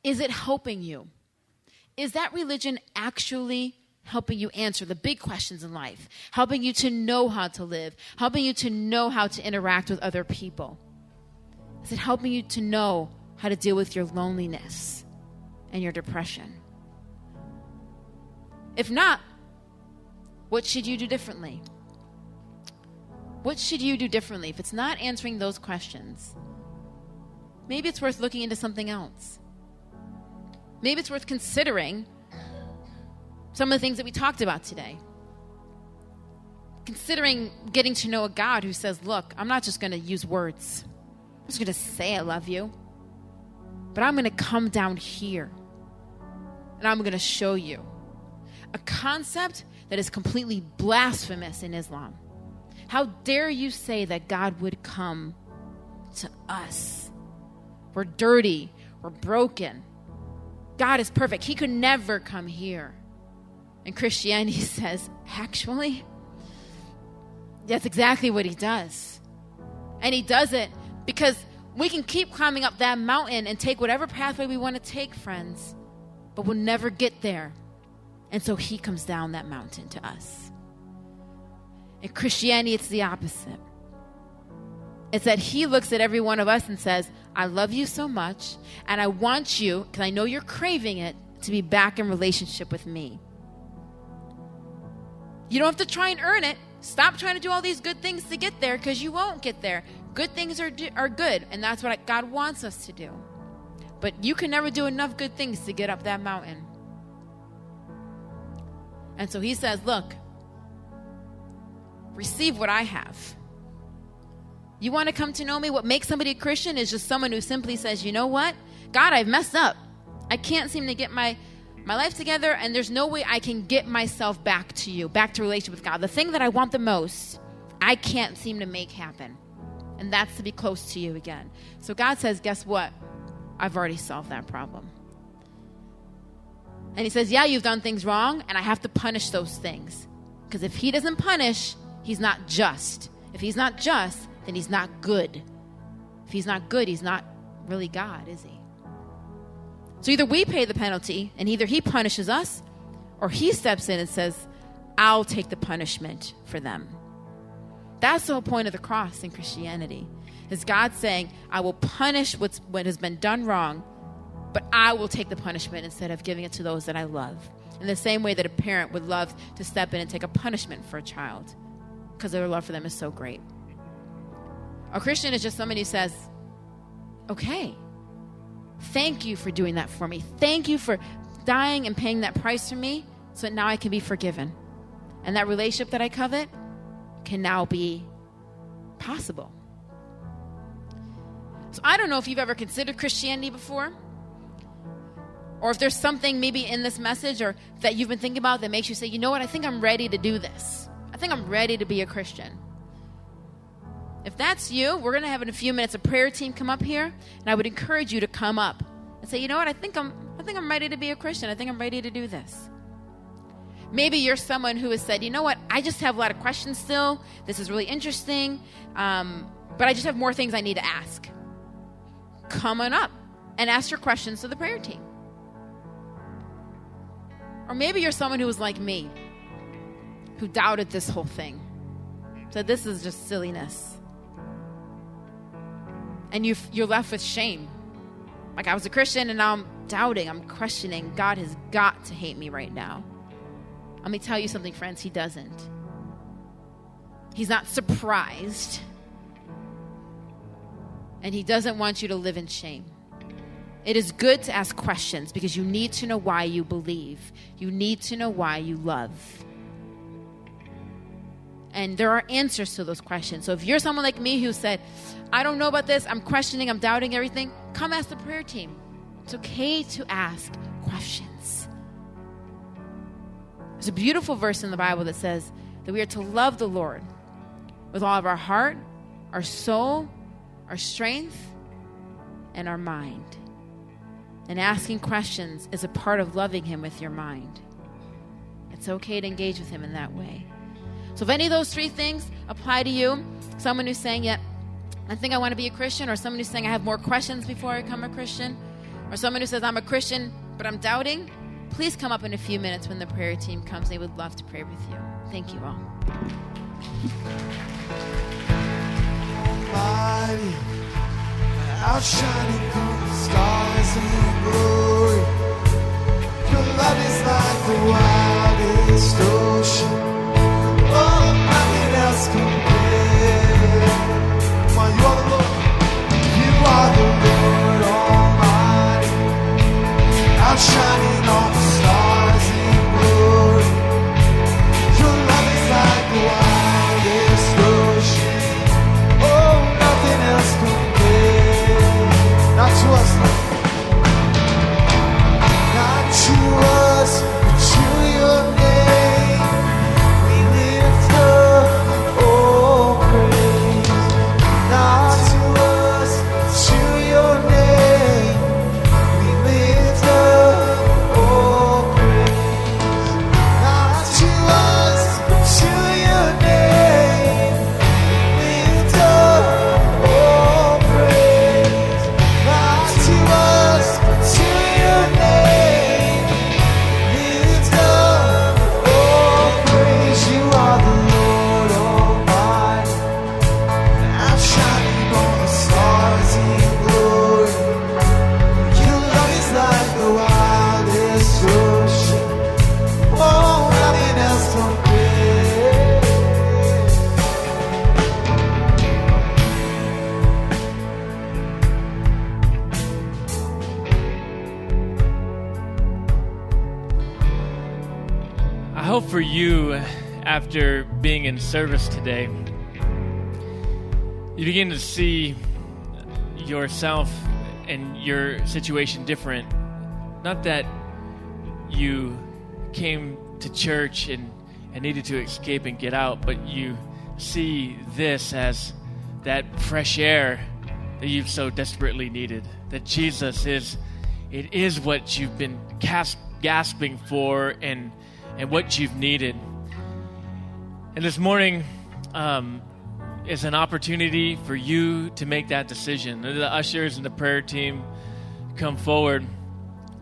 is it helping you? Is that religion actually helping you answer the big questions in life, helping you to know how to live, helping you to know how to interact with other people? Is it helping you to know how to deal with your loneliness and your depression? If not, what should you do differently? What should you do differently? If it's not answering those questions, maybe it's worth looking into something else. Maybe it's worth considering some of the things that we talked about today. Considering getting to know a God who says, look, I'm not just going to use words. I'm just going to say I love you. But I'm going to come down here. And I'm going to show you a concept that is completely blasphemous in Islam. How dare you say that God would come to us? We're dirty. We're broken. God is perfect. He could never come here. And Christianity says, actually, that's exactly what he does. And he does it because we can keep climbing up that mountain and take whatever pathway we want to take, friends, but we'll never get there. And so he comes down that mountain to us. In Christianity, it's the opposite. It's that he looks at every one of us and says, I love you so much, and I want you, because I know you're craving it, to be back in relationship with me. You don't have to try and earn it. Stop trying to do all these good things to get there, because you won't get there. Good things are good, and that's what God wants us to do. But you can never do enough good things to get up that mountain. And so he says, look, receive what I have. You want to come to know me? What makes somebody a Christian is just someone who simply says, you know what? God, I've messed up. I can't seem to get my life together, and there's no way I can get myself back to you, back to relationship with God. The thing that I want the most, I can't seem to make happen. And that's to be close to you again. So God says, guess what? I've already solved that problem. And he says, yeah, you've done things wrong, and I have to punish those things. Because if he doesn't punish, he's not just. If he's not just, then he's not good. If he's not good, he's not really God, is he? So either we pay the penalty, and either he punishes us, or he steps in and says, I'll take the punishment for them. That's the whole point of the cross in Christianity, is God saying, I will punish what has been done wrong, but I will take the punishment instead of giving it to those that I love. In the same way that a parent would love to step in and take a punishment for a child because their love for them is so great. A Christian is just somebody who says, okay, thank you for doing that for me. Thank you for dying and paying that price for me so that now I can be forgiven. And that relationship that I covet can now be possible. So I don't know if you've ever considered Christianity before, or if there's something maybe in this message or that you've been thinking about that makes you say, you know what, I think I'm ready to do this. I think I'm ready to be a Christian. If that's you, we're going to have in a few minutes a prayer team come up here, and I would encourage you to come up and say, you know what, I think I'm ready to be a Christian. I think I'm ready to do this. Maybe you're someone who has said, you know what, I just have a lot of questions still. This is really interesting, but I just have more things I need to ask. Come on up and ask your questions to the prayer team. Or maybe you're someone who was like me, who doubted this whole thing. Said, this is just silliness. And you're left with shame. Like, I was a Christian and now I'm doubting, I'm questioning. God has got to hate me right now. Let me tell you something, friends, he doesn't. He's not surprised. And he doesn't want you to live in shame. It is good to ask questions because you need to know why you believe. You need to know why you love. And there are answers to those questions. So if you're someone like me who said, I don't know about this, I'm questioning, I'm doubting everything, come ask the prayer team. It's okay to ask questions. There's a beautiful verse in the Bible that says that we are to love the Lord with all of our heart, our soul, our strength, and our mind. And asking questions is a part of loving him with your mind. It's okay to engage with him in that way. So if any of those three things apply to you, someone who's saying, yeah, I think I want to be a Christian, or someone who's saying I have more questions before I become a Christian, or someone who says I'm a Christian but I'm doubting, please come up in a few minutes when the prayer team comes. They would love to pray with you. Thank you all. Almighty, outshining through the stars in glory. Your love is like the wildest ocean. Oh, nothing else compares. Come on, you are the Lord. You are the Lord Almighty, outshining all the stars in glory. Your love is like the wildest ocean. Oh, nothing else compares. Not to us, not to us, but to your name. We lift up, oh, praise. Not to us, but to your name. We lift up, oh, praise. Not to us, but to your name. Lift up, oh, praise. Not to us, but to your name. Lift up, oh, praise. You are the Lord Almighty, outshining all the stars in glory. Your love is like the wildest ocean. Oh, nothing else compares. I hope for you, after being in service today, you begin to see yourself and your situation different. Not that you came to church and needed to escape and get out, but you see this as that fresh air that you've so desperately needed. That Jesus is what you've been gasping for and what you've needed. And this morning is an opportunity for you to make that decision. The ushers and the prayer team come forward.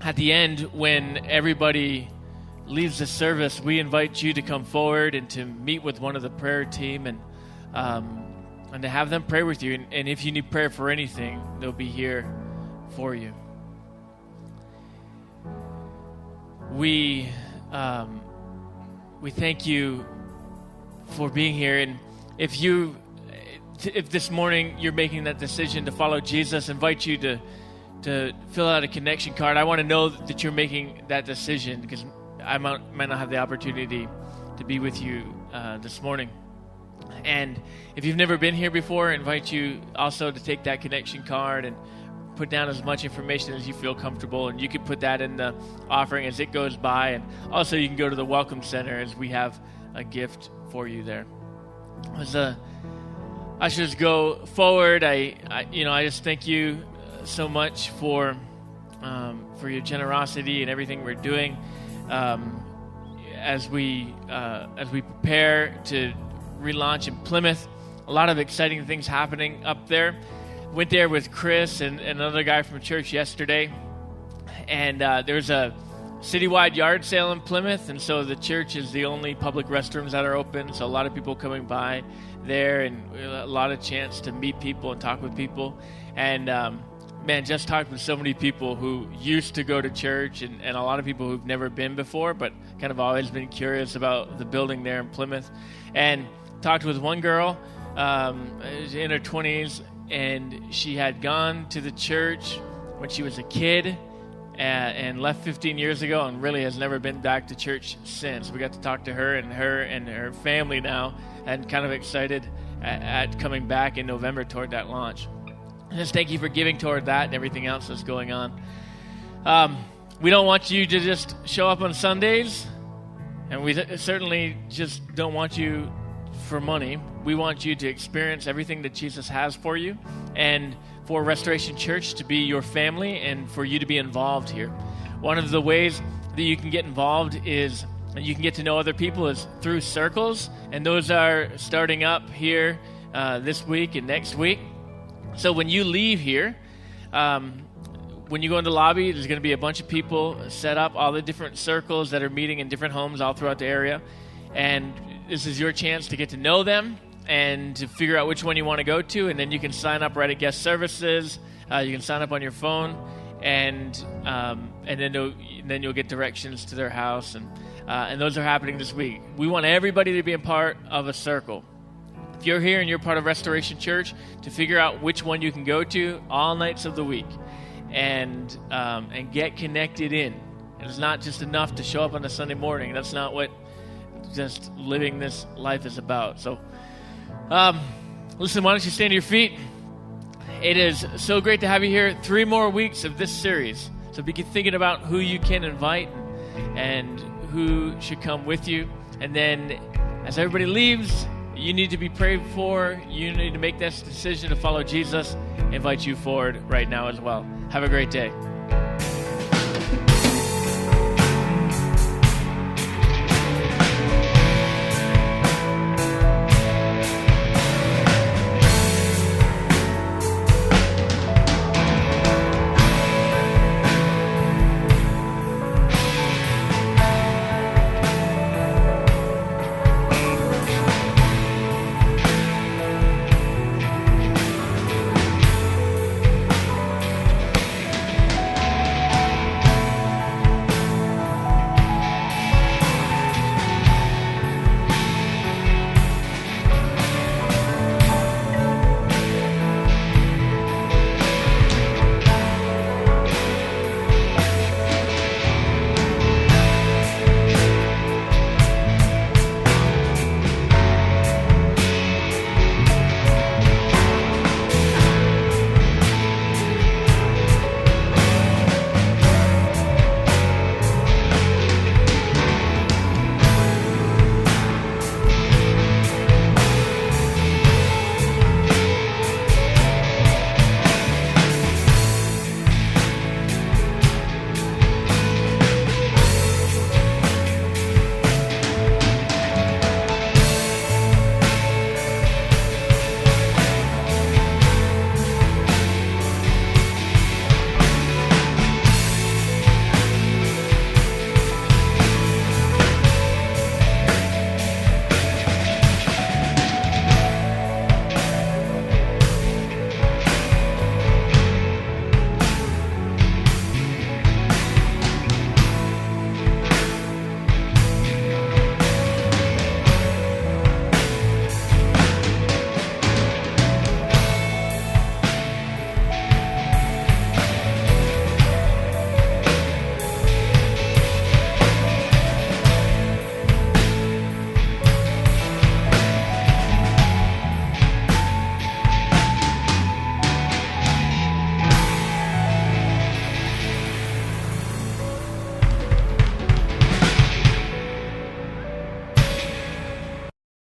At the end, when everybody leaves the service, we invite you to come forward and to meet with one of the prayer team and to have them pray with you. And if you need prayer for anything, they'll be here for you. We thank you for being here. And if this morning you're making that decision to follow Jesus, I invite you to fill out a connection card. I want to know that you're making that decision because I might not have the opportunity to be with you this morning. And if you've never been here before, I invite you also to take that connection card and put down as much information as you feel comfortable, and you can put that in the offering as it goes by. And also you can go to the Welcome Center as we have a gift for you there. As the ushers go forward, I just thank you so much for your generosity and everything we're doing as we prepare to relaunch in Plymouth. A lot of exciting things happening up there. Went there with Chris and another guy from church yesterday, and there's a citywide yard sale in Plymouth, and so the church is the only public restrooms that are open, so a lot of people coming by there, and a lot of chance to meet people and talk with people. And just talked with so many people who used to go to church and a lot of people who've never been before but kind of always been curious about the building there in Plymouth. And talked with one girl in her 20s, and she had gone to the church when she was a kid and left 15 years ago and really has never been back to church since. We got to talk to her and her family now, and kind of excited at coming back in November toward that launch. And just thank you for giving toward that and everything else that's going on. We don't want you to just show up on Sundays, and we certainly just don't want you for money. We want you to experience everything that Jesus has for you, and for Restoration Church to be your family and for you to be involved here. One of the ways that you can get involved is you can get to know other people is through circles, and those are starting up here this week and next week. So when you leave here, when you go in the lobby, there's going to be a bunch of people set up, all the different circles that are meeting in different homes all throughout the area. And this is your chance to get to know them and to figure out which one you want to go to. And then you can sign up right at guest services. You can sign up on your phone, and then you'll get directions to their house. And those are happening this week. We want everybody to be a part of a circle. If you're here and you're part of Restoration Church, to figure out which one you can go to all nights of the week, and get connected in. And it's not just enough to show up on a Sunday morning. That's not what just living this life is about. So, listen, why don't you stand to your feet? It is so great to have you here. 3 more weeks of this series. So be thinking about who you can invite and who should come with you. And then as everybody leaves, you need to be prayed for. You need to make this decision to follow Jesus. I invite you forward right now as well. Have a great day.